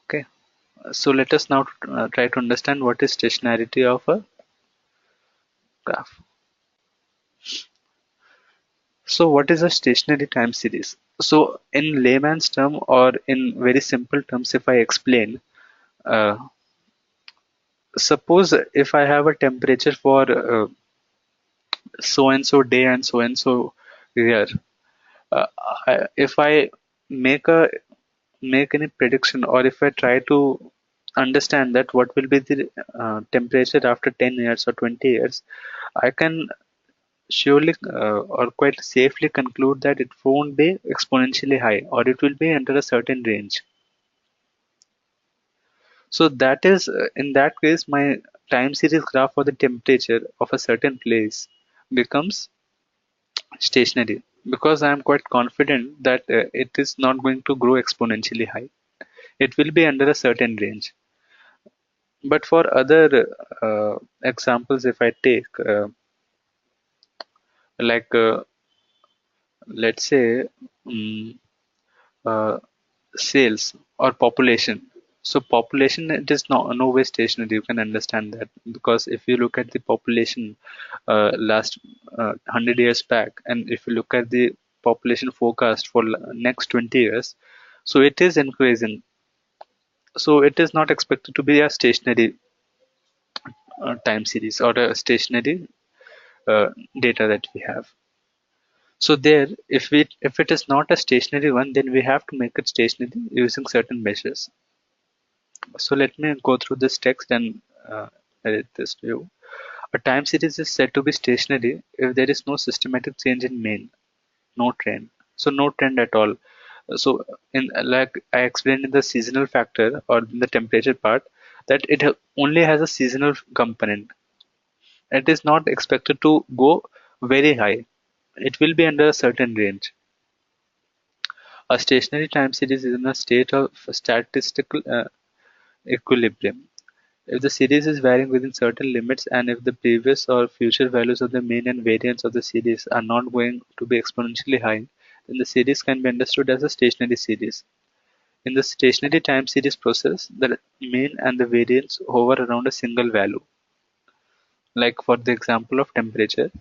A: Okay, so let us now try to understand what is stationarity of a graph. So what is a stationary time series? So in layman's term, or in very simple terms, if I explain, uh, suppose if I have a temperature for so and so day and so year, uh, if I make a make any prediction, or if I try to understand that what will be the temperature after 10 years or 20 years, I can surely or quite safely conclude that it won't be exponentially high, or it will be under a certain range. So that is in that case my time series graph for the temperature of a certain place becomes stationary, because I am quite confident that it is not going to grow exponentially high. It will be under a certain range. But for other examples, if I take like let's say um, uh, sales or population. So population, it is no way stationary. You can understand that, because if you look at the population last 100 years back, and if you look at the population forecast for next 20 years, so it is increasing. So it is not expected to be a stationary time series or a stationary uh, data that we have. So there, if it is not a stationary one, then we have to make it stationary using certain measures. So let me go through this text and edit this to you. A time series is said to be stationary if there is no systematic change in mean, no trend. So no trend at all. So in like I explained in the seasonal factor or in the temperature part, that only has a seasonal component. It is not expected to go very high. It will be under a certain range. A stationary time series is in a state of statistical equilibrium. If the series is varying within certain limits, and if the previous or future values of the mean and variance of the series are not going to be exponentially high, then the series can be understood as a stationary series. In the stationary time series process, the mean and the variance hover around a single value. Like for the example of temperature,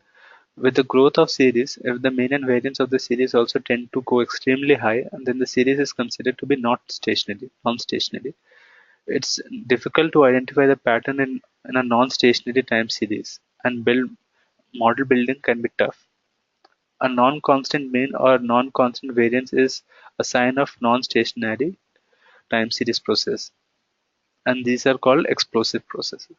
A: with the growth of series, if the mean and variance of the series also tend to go extremely high, then the series is considered to be not stationary, non-stationary. It's difficult to identify the pattern in a non-stationary time series, and model building can be tough. A non-constant mean or non-constant variance is a sign of non-stationary time series process, and these are called explosive processes.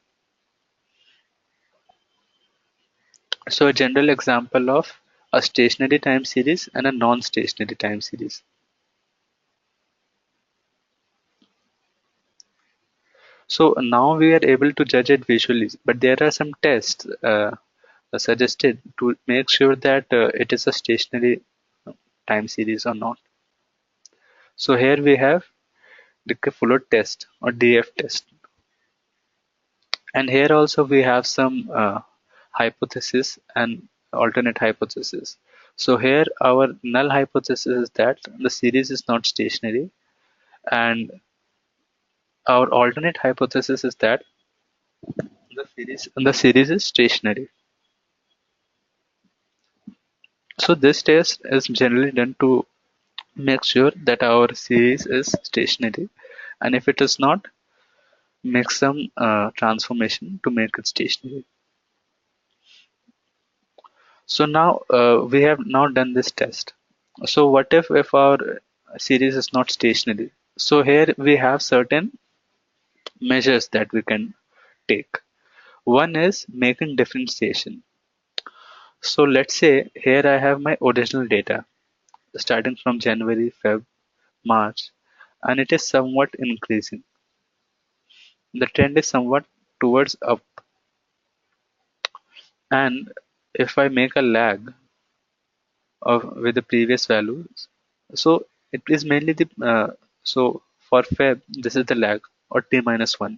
A: So a general example of a stationary time series and a non-stationary time series. So now we are able to judge it visually, but there are some tests suggested to make sure that it is a stationary time series or not. So here we have the Fuller test or DF test, and here also we have some hypothesis and alternate hypothesis. So here our null hypothesis is that the series is not stationary, and our alternate hypothesis is that the series is stationary. So this test is generally done to make sure that our series is stationary, and if it is not, make some transformation to make it stationary. So now we have now done this test. So what if our series is not stationary? So here we have certain measures that we can take. One is making differentiation. So let's say here I have my original data starting from January, Feb, March, and it is somewhat increasing. The trend is somewhat towards up. And if I make a lag of with the previous values, so it is mainly the so for Feb this is the lag or t minus 1,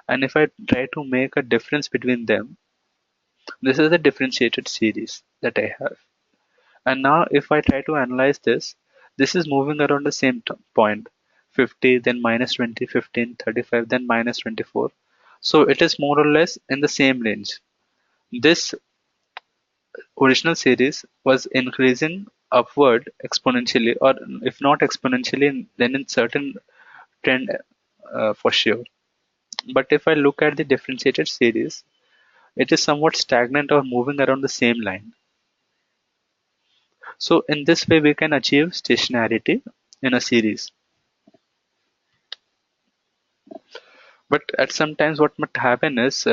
A: and if I try to make a difference between them, this is the differentiated series that I have. And now if I try to analyze this is moving around the same point, 50, then minus 20, 15, 35, then minus 24. So it is more or less in the same range. This original series was increasing upward exponentially, or if not exponentially, then in certain trend for sure. But if I look at the differentiated series, it is somewhat stagnant or moving around the same line. So in this way, we can achieve stationarity in a series. But at sometimes what might happen is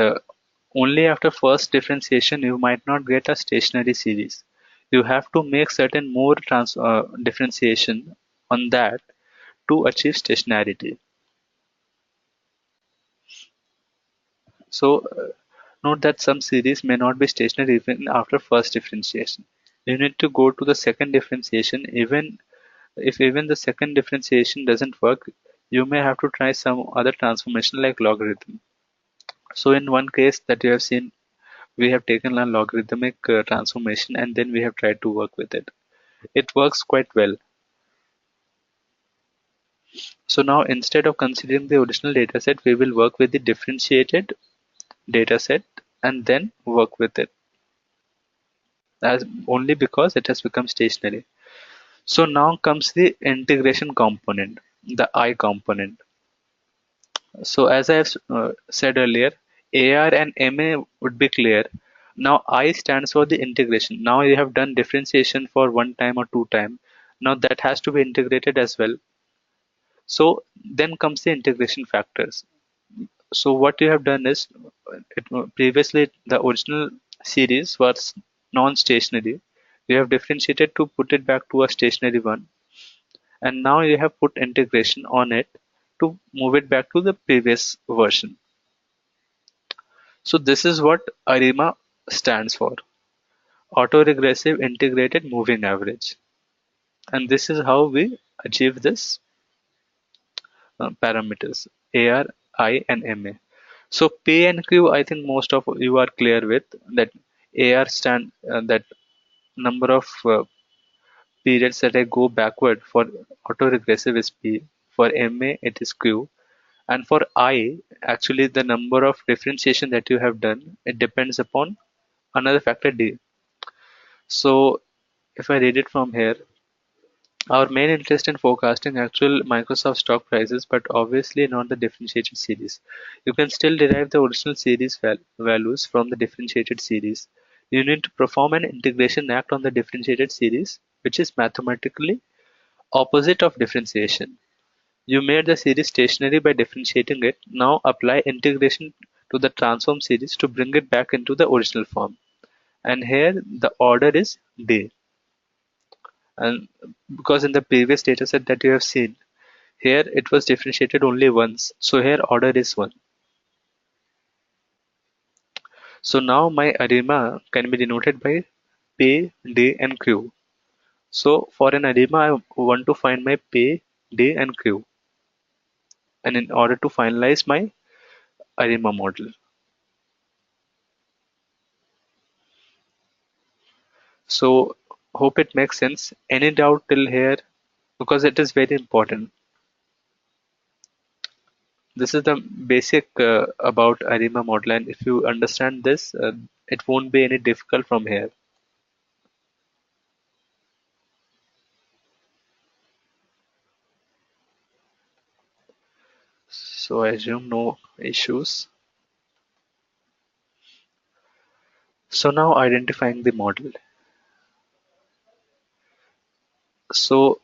A: only after first differentiation you might not get a stationary series. You have to make certain more differentiation on that to achieve stationarity. So Note that some series may not be stationary even after first differentiation. You need to go to the second differentiation. Even if even the second differentiation doesn't work, you may have to try some other transformation like logarithm. So in one case that you have seen, we have taken a logarithmic transformation and then we have tried to work with it. It works quite well. So now instead of considering the original dataset, we will work with the differentiated dataset and then work with it, as only because it has become stationary. So now comes the integration component, the I component. So as I have said earlier, AR and MA would be clear. Now I stands for the integration. Now you have done differentiation for one time or two time. Now that has to be integrated as well. So then comes the integration factors. So what you have done is, previously the original series was non-stationary. You have differentiated to put it back to a stationary one, and now you have put integration on it to move it back to the previous version. So this is what ARIMA stands for: autoregressive integrated moving average. And this is how we achieve this parameters AR, I, and MA. So P and Q, I think most of you are clear with that. AR stand that number of periods that I go backward for autoregressive is P. For MA, it is Q. And for I, actually the number of differentiation that you have done, it depends upon another factor D. So if I read it from here, our main interest in forecasting actual Microsoft stock prices, but obviously not the differentiated series. You can still derive the original series values from the differentiated series. You need to perform an integration act on the differentiated series, which is mathematically opposite of differentiation. You made the series stationary by differentiating it. Now apply integration to the transform series to bring it back into the original form. And here the order is D. And because in the previous dataset that you have seen, here it was differentiated only once, so here order is 1. So now my ARIMA can be denoted by P, D, and Q. So for an ARIMA, I want to find my P, D, and Q, and in order to finalize my ARIMA model. So hope it makes sense. Any doubt till here? Because it is very important. This is the basic about ARIMA model, and if you understand this, it won't be any difficult from here. So I assume no issues. So now identifying the model. So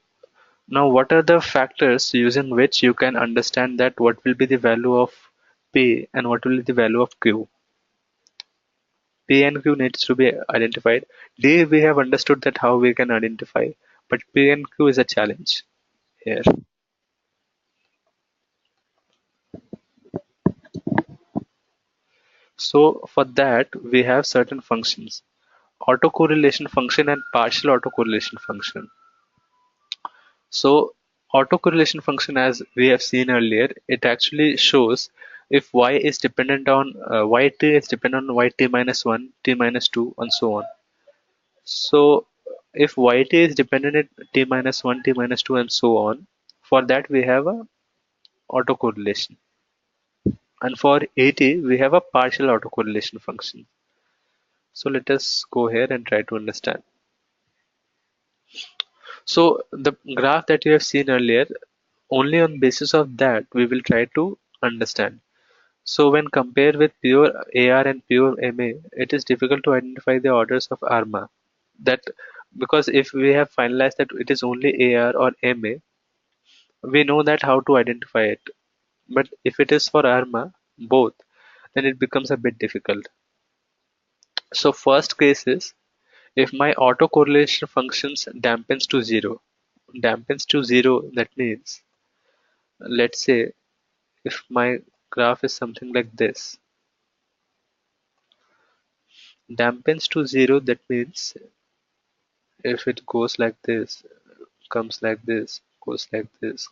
A: now what are the factors using which you can understand that what will be the value of P and what will be the value of Q? P and Q needs to be identified. D we have understood that how we can identify, but P and Q is a challenge here. So for that we have certain functions: autocorrelation function and partial autocorrelation function. So autocorrelation function, as we have seen earlier, it actually shows if y is dependent on yt is dependent on yt minus 1, t minus 2, and so on. So if yt is dependent at t minus 1, t minus 2, and so on, for that we have a autocorrelation. And for at we have a partial autocorrelation function. So let us go here and try to understand. So the graph that you have seen earlier, only on basis of that we will try to understand. So when compared with pure AR and pure MA, it is difficult to identify the orders of ARMA. That because if we have finalized that it is only AR or MA, we know that how to identify it. But if it is for ARMA, both, then it becomes a bit difficult. So first case is if my autocorrelation functions dampens to zero, that means, let's say if my graph is something like this. dampens to zero, that means if it goes like this, comes like this, goes like this,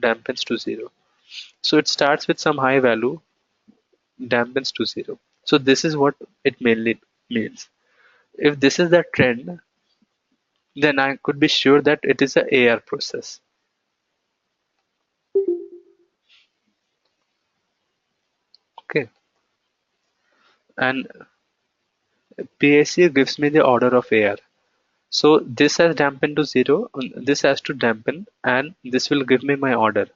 A: dampens to zero. So it starts with some high value, dampens to zero. So this is what it mainly means. If this is the trend, then I could be sure that it is a AR process. Okay. And PAC gives me the order of AR. So this has dampened to zero, this has to dampen, and this will give me my order.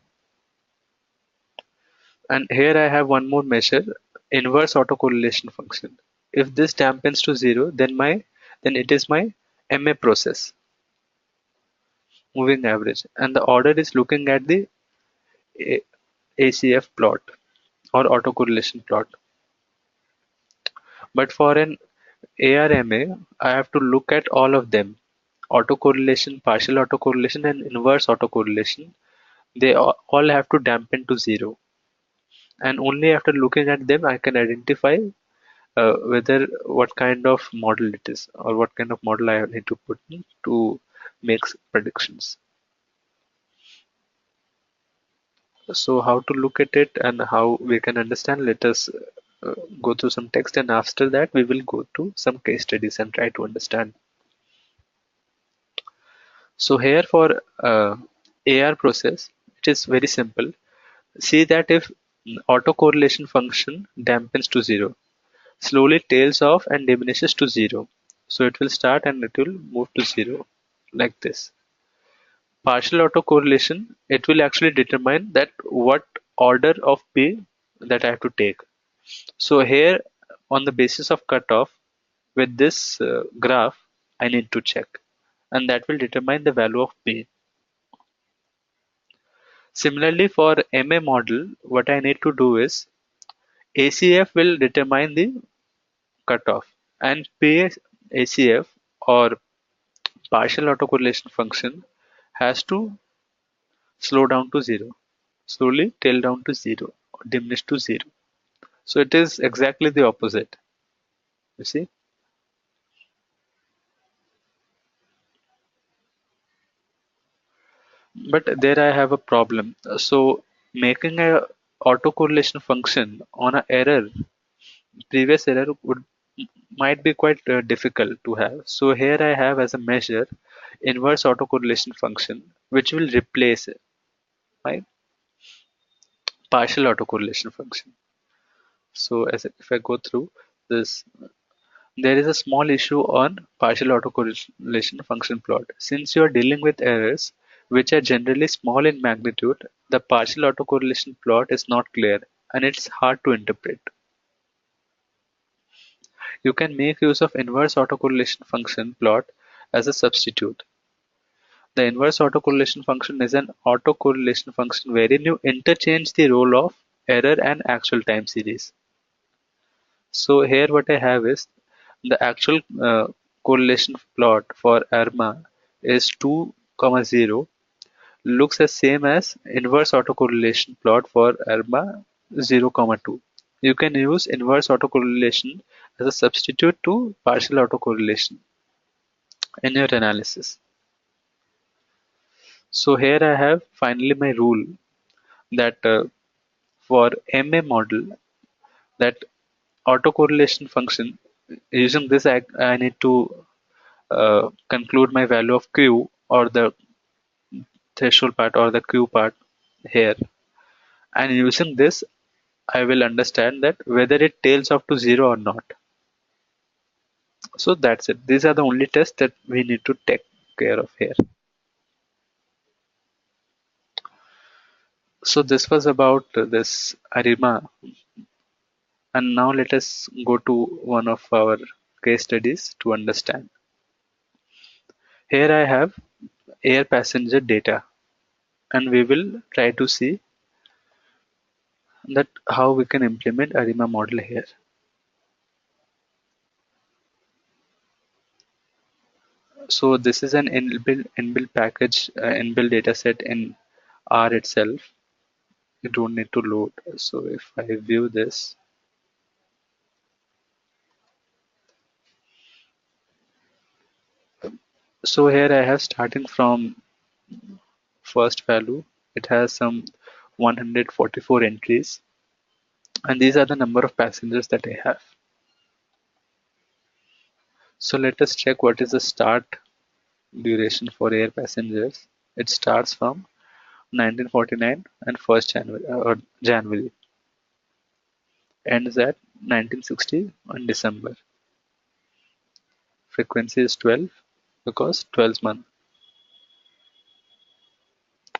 A: And here I have one more measure, inverse autocorrelation function. If this dampens to zero, then it is my MA process, moving average, and the order is looking at the ACF plot or autocorrelation plot. But for an ARMA, I have to look at all of them: autocorrelation, partial autocorrelation, and inverse autocorrelation. They all have to dampen to zero, and only after looking at them I can identify whether what kind of model it is or what kind of model I need to put in to make predictions. So how to look at it and how we can understand, let us go through some text, and after that we will go to some case studies and try to understand. So here for AR process, it is very simple. See that if autocorrelation function dampens to zero, slowly tails off and diminishes to zero. So it will start and it will move to zero like this. Partial autocorrelation, it will actually determine that what order of P that I have to take. So here on the basis of cutoff with this graph, I need to check, and that will determine the value of P. Similarly for MA model, what I need to do is ACF will determine the cutoff, and PACF or partial autocorrelation function has to slow down to zero, slowly tail down to zero, or diminish to zero. So it is exactly the opposite. You see, but there I have a problem. So making a autocorrelation function on a error, previous error would might be quite difficult to have. So here I have as a measure inverse autocorrelation function, which will replace my partial autocorrelation function. So if I go through this, there is a small issue on partial autocorrelation function plot. Since you are dealing with errors which are generally small in magnitude, the partial autocorrelation plot is not clear and it's hard to interpret. You can make use of inverse autocorrelation function plot as a substitute. The inverse autocorrelation function is an autocorrelation function wherein you interchange the role of error and actual time series. So here what I have is the actual correlation plot for ARIMA is 2, 0, looks as same as inverse autocorrelation plot for ARIMA 0, 2. You can use inverse autocorrelation as a substitute to partial autocorrelation in your analysis. So here I have finally my rule that for MA model, that autocorrelation function, using this I need to conclude my value of Q or the threshold part or the Q part here, and using this I will understand that whether it tails off to zero or not. So that's it. These are the only tests that we need to take care of here. So this was about this ARIMA, and now let us go to one of our case studies to understand. Here I have air passenger data, and we will try to see that how we can implement ARIMA model here. So this is an inbuilt package, inbuilt data set in R itself. You don't need to load. So if I view this, So here I have starting from first value. It has some 144 entries, and these are the number of passengers that I have. So let us check what is the start duration for air passengers. It starts from 1949 and 1st January or January, ends at 1960 on December. Frequency is 12 because 12th month.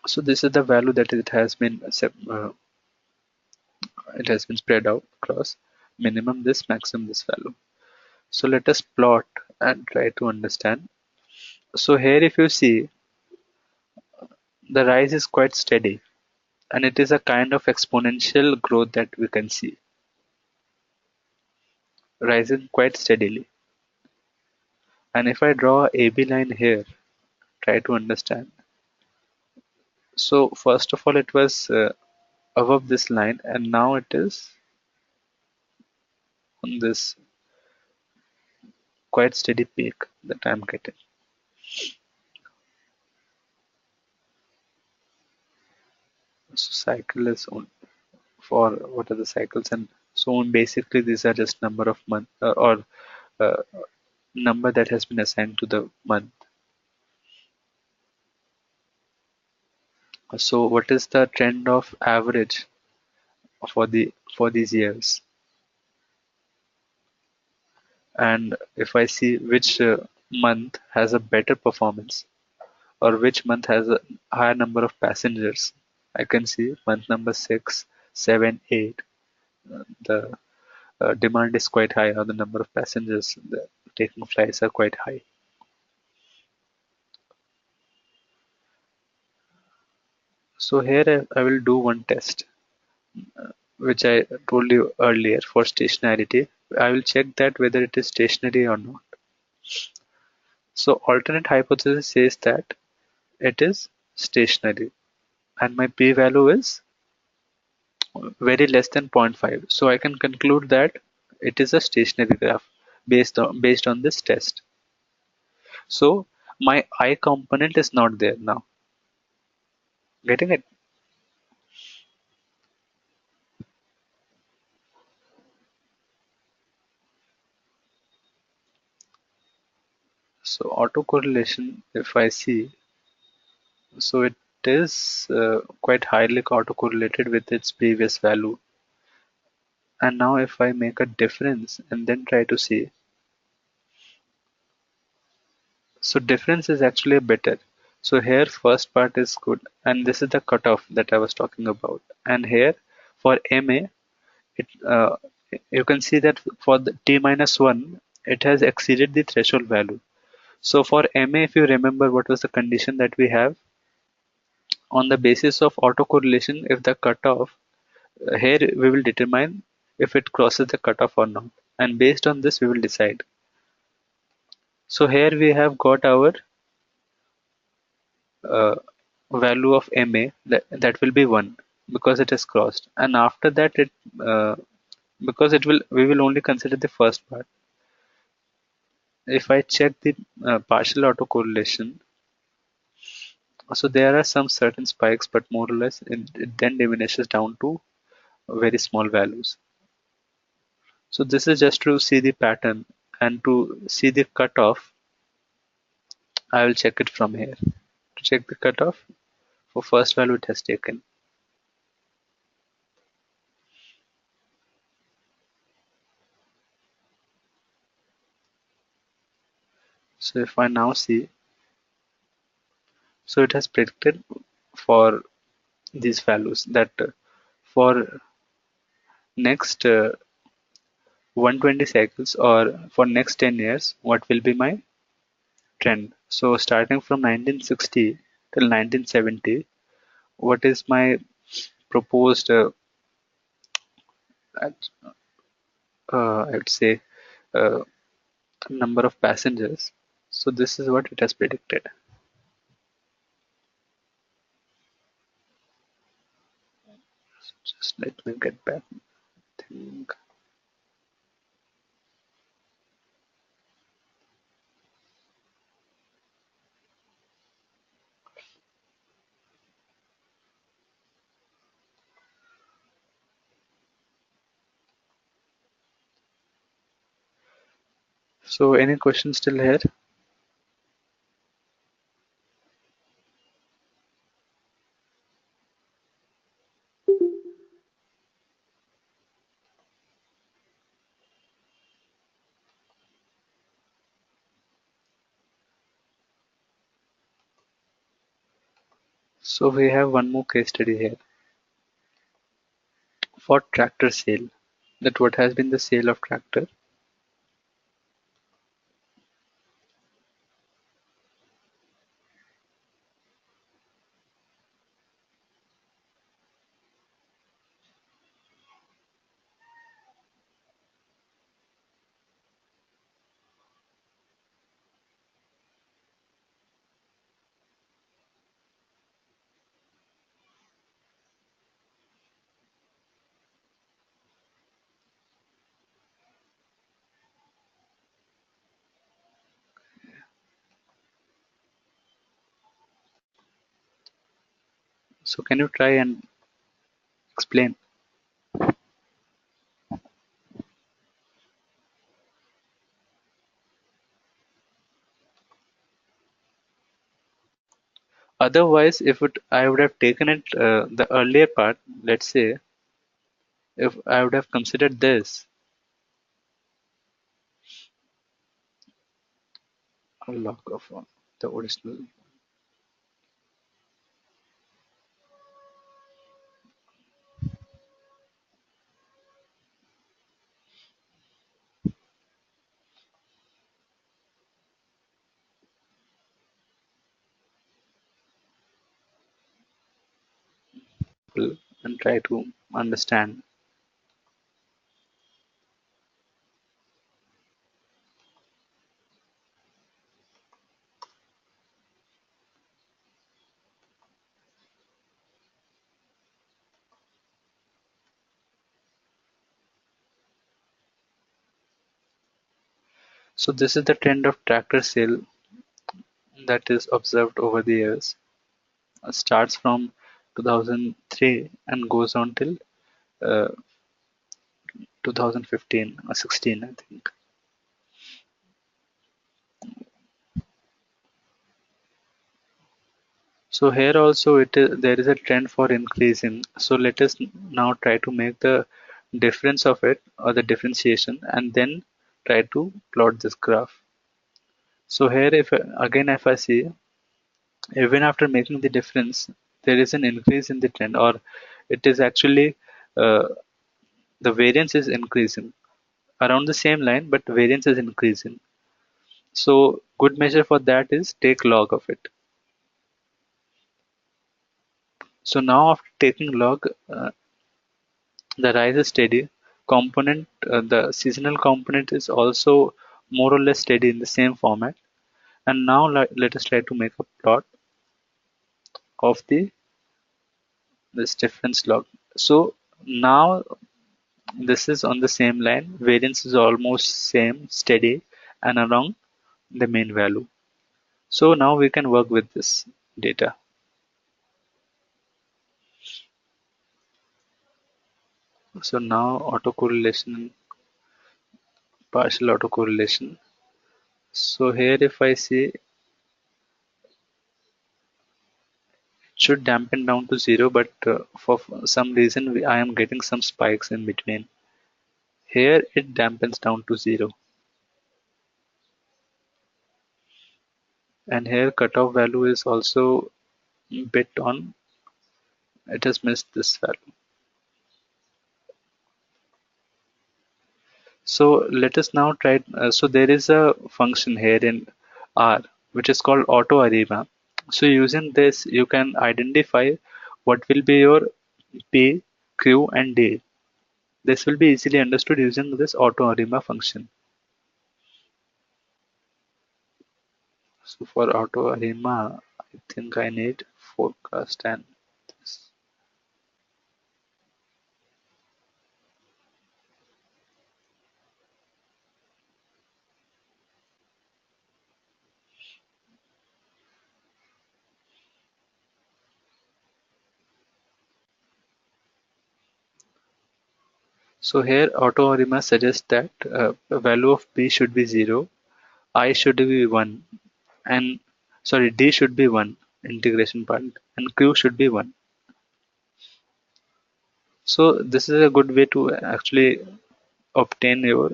A: So this is the value that it has been spread out across minimum this, maximum this value. So let us plot and try to understand. So here if you see, the rise is quite steady, and it is a kind of exponential growth that we can see, rising quite steadily. And if I draw a AB line here, try to understand. So first of all, it was above this line, and now it is on this quite steady peak that I'm getting. So cycle is on for what are the cycles, and so on. Basically, these are just number of month or uh, number that has been assigned to the month. So what is the trend of average for these years? And if I see which month has a better performance or which month has a higher number of passengers, I can see month number 6, 7, 8. The demand is quite high, or the number of passengers taking flights are quite high. So here I will do one test, which I told you earlier for stationarity. I will check that whether it is stationary or not. So alternate hypothesis says that it is stationary, and my p-value is very less than zero point 0.5. So I can conclude that it is a stationary graph based on this test. So my I component is not there now. Getting it? So autocorrelation, if I see, so it is quite highly autocorrelated with its previous value. And now if I make a difference and then try to see, so difference is actually better. So here first part is good, and this is the cutoff that I was talking about. And here for MA, it you can see that for the t minus 1, it has exceeded the threshold value. So for MA, if you remember what was the condition that we have, on the basis of autocorrelation, if the cutoff, here we will determine if it crosses the cutoff or not. And based on this, we will decide. So here we have got our uh, value of MA, that will be 1 because it is crossed. And after that, because we will only consider the first part. If I check the partial autocorrelation, so there are some certain spikes, but more or less it then diminishes down to very small values. So this is just to see the pattern, and to see the cutoff, I will check it from here. To check the cutoff, for first value it has taken. So if I now see, so it has predicted for these values that for next 120 cycles or for next 10 years, what will be my trend. So starting from 1960 till 1970, what is my proposed, I would say, uh, number of passengers. So this is what it has predicted. Just let me get back. Think. So any questions still here? So we have one more case study here for tractor sale. That what has been the sale of tractor. So can you try and explain? Otherwise, if it, I would have taken it the earlier part. Let's say if I would have considered this a log of the original people and try to understand. So this is the trend of tractor sale that is observed over the years. Starts from 2003 and goes on till uh, 2015 or 16, I think. So here also there is a trend for increasing. So let us now try to make the difference of it or the differentiation and then try to plot this graph. So here if I see even after making the difference there is an increase in the trend, or it is actually uh, the variance is increasing around the same line but variance is increasing. So good measure for that is take log of it. So now after taking log, the rise is steady. Component, the seasonal component is also more or less steady in the same format. And now let us try to make a plot of the this difference log. So now this is on the same line. Variance is almost same, steady, and around the mean value. So now we can work with this data. So now autocorrelation, partial autocorrelation. So here if I see should dampen down to zero, but for some reason I am getting some spikes in between. Here it dampens down to zero, and here cutoff value is also bit on. It has missed this value. So let us now try. So there is a function here in R which is called auto ARIMA. So using this, you can identify what will be your P, Q, and D. This will be easily understood using this auto ARIMA function. So for auto ARIMA, I think I need forecast and this. So here auto ARIMA suggests that the value of P should be 0 I should be 1, and sorry, D should be 1 integration part, and Q should be 1. So this is a good way to actually obtain your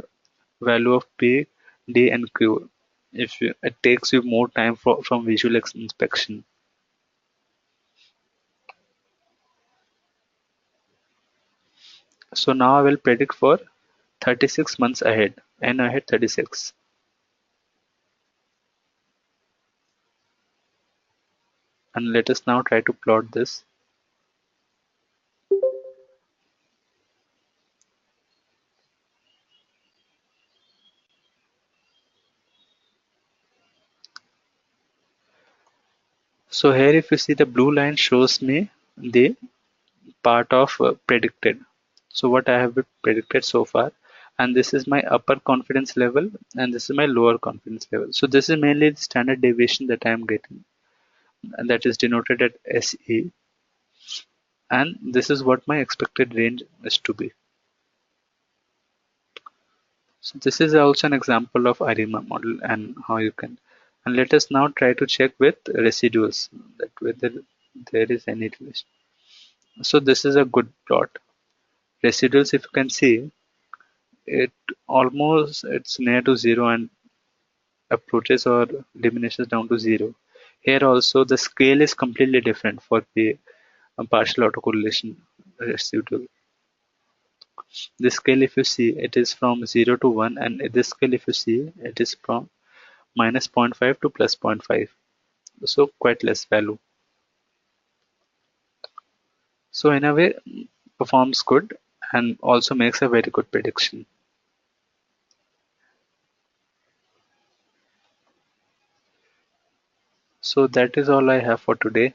A: value of P, D, and Q. If you, it takes you more time from visual inspection. So now I will predict for 36 months ahead, N ahead 36. And let us now try to plot this. So here if you see, the blue line shows me the part of predicted. So what I have predicted so far, and this is my upper confidence level, and this is my lower confidence level. So this is mainly the standard deviation that I am getting, and that is denoted at SE, and this is what my expected range is to be. So this is also an example of ARIMA model and how you can. And let us now try to check with residuals that whether there is any relation. So this is a good plot. Residuals, if you can see, it almost it's near to zero and approaches or diminishes down to zero. Here also the scale is completely different for the partial autocorrelation residual. This scale, if you see, it is from 0 to 1, and this scale, if you see, it is from minus zero point 0.5 to plus zero point 0.5. So quite less value. So in a way, performs good and also makes a very good prediction. So that is all I have for today.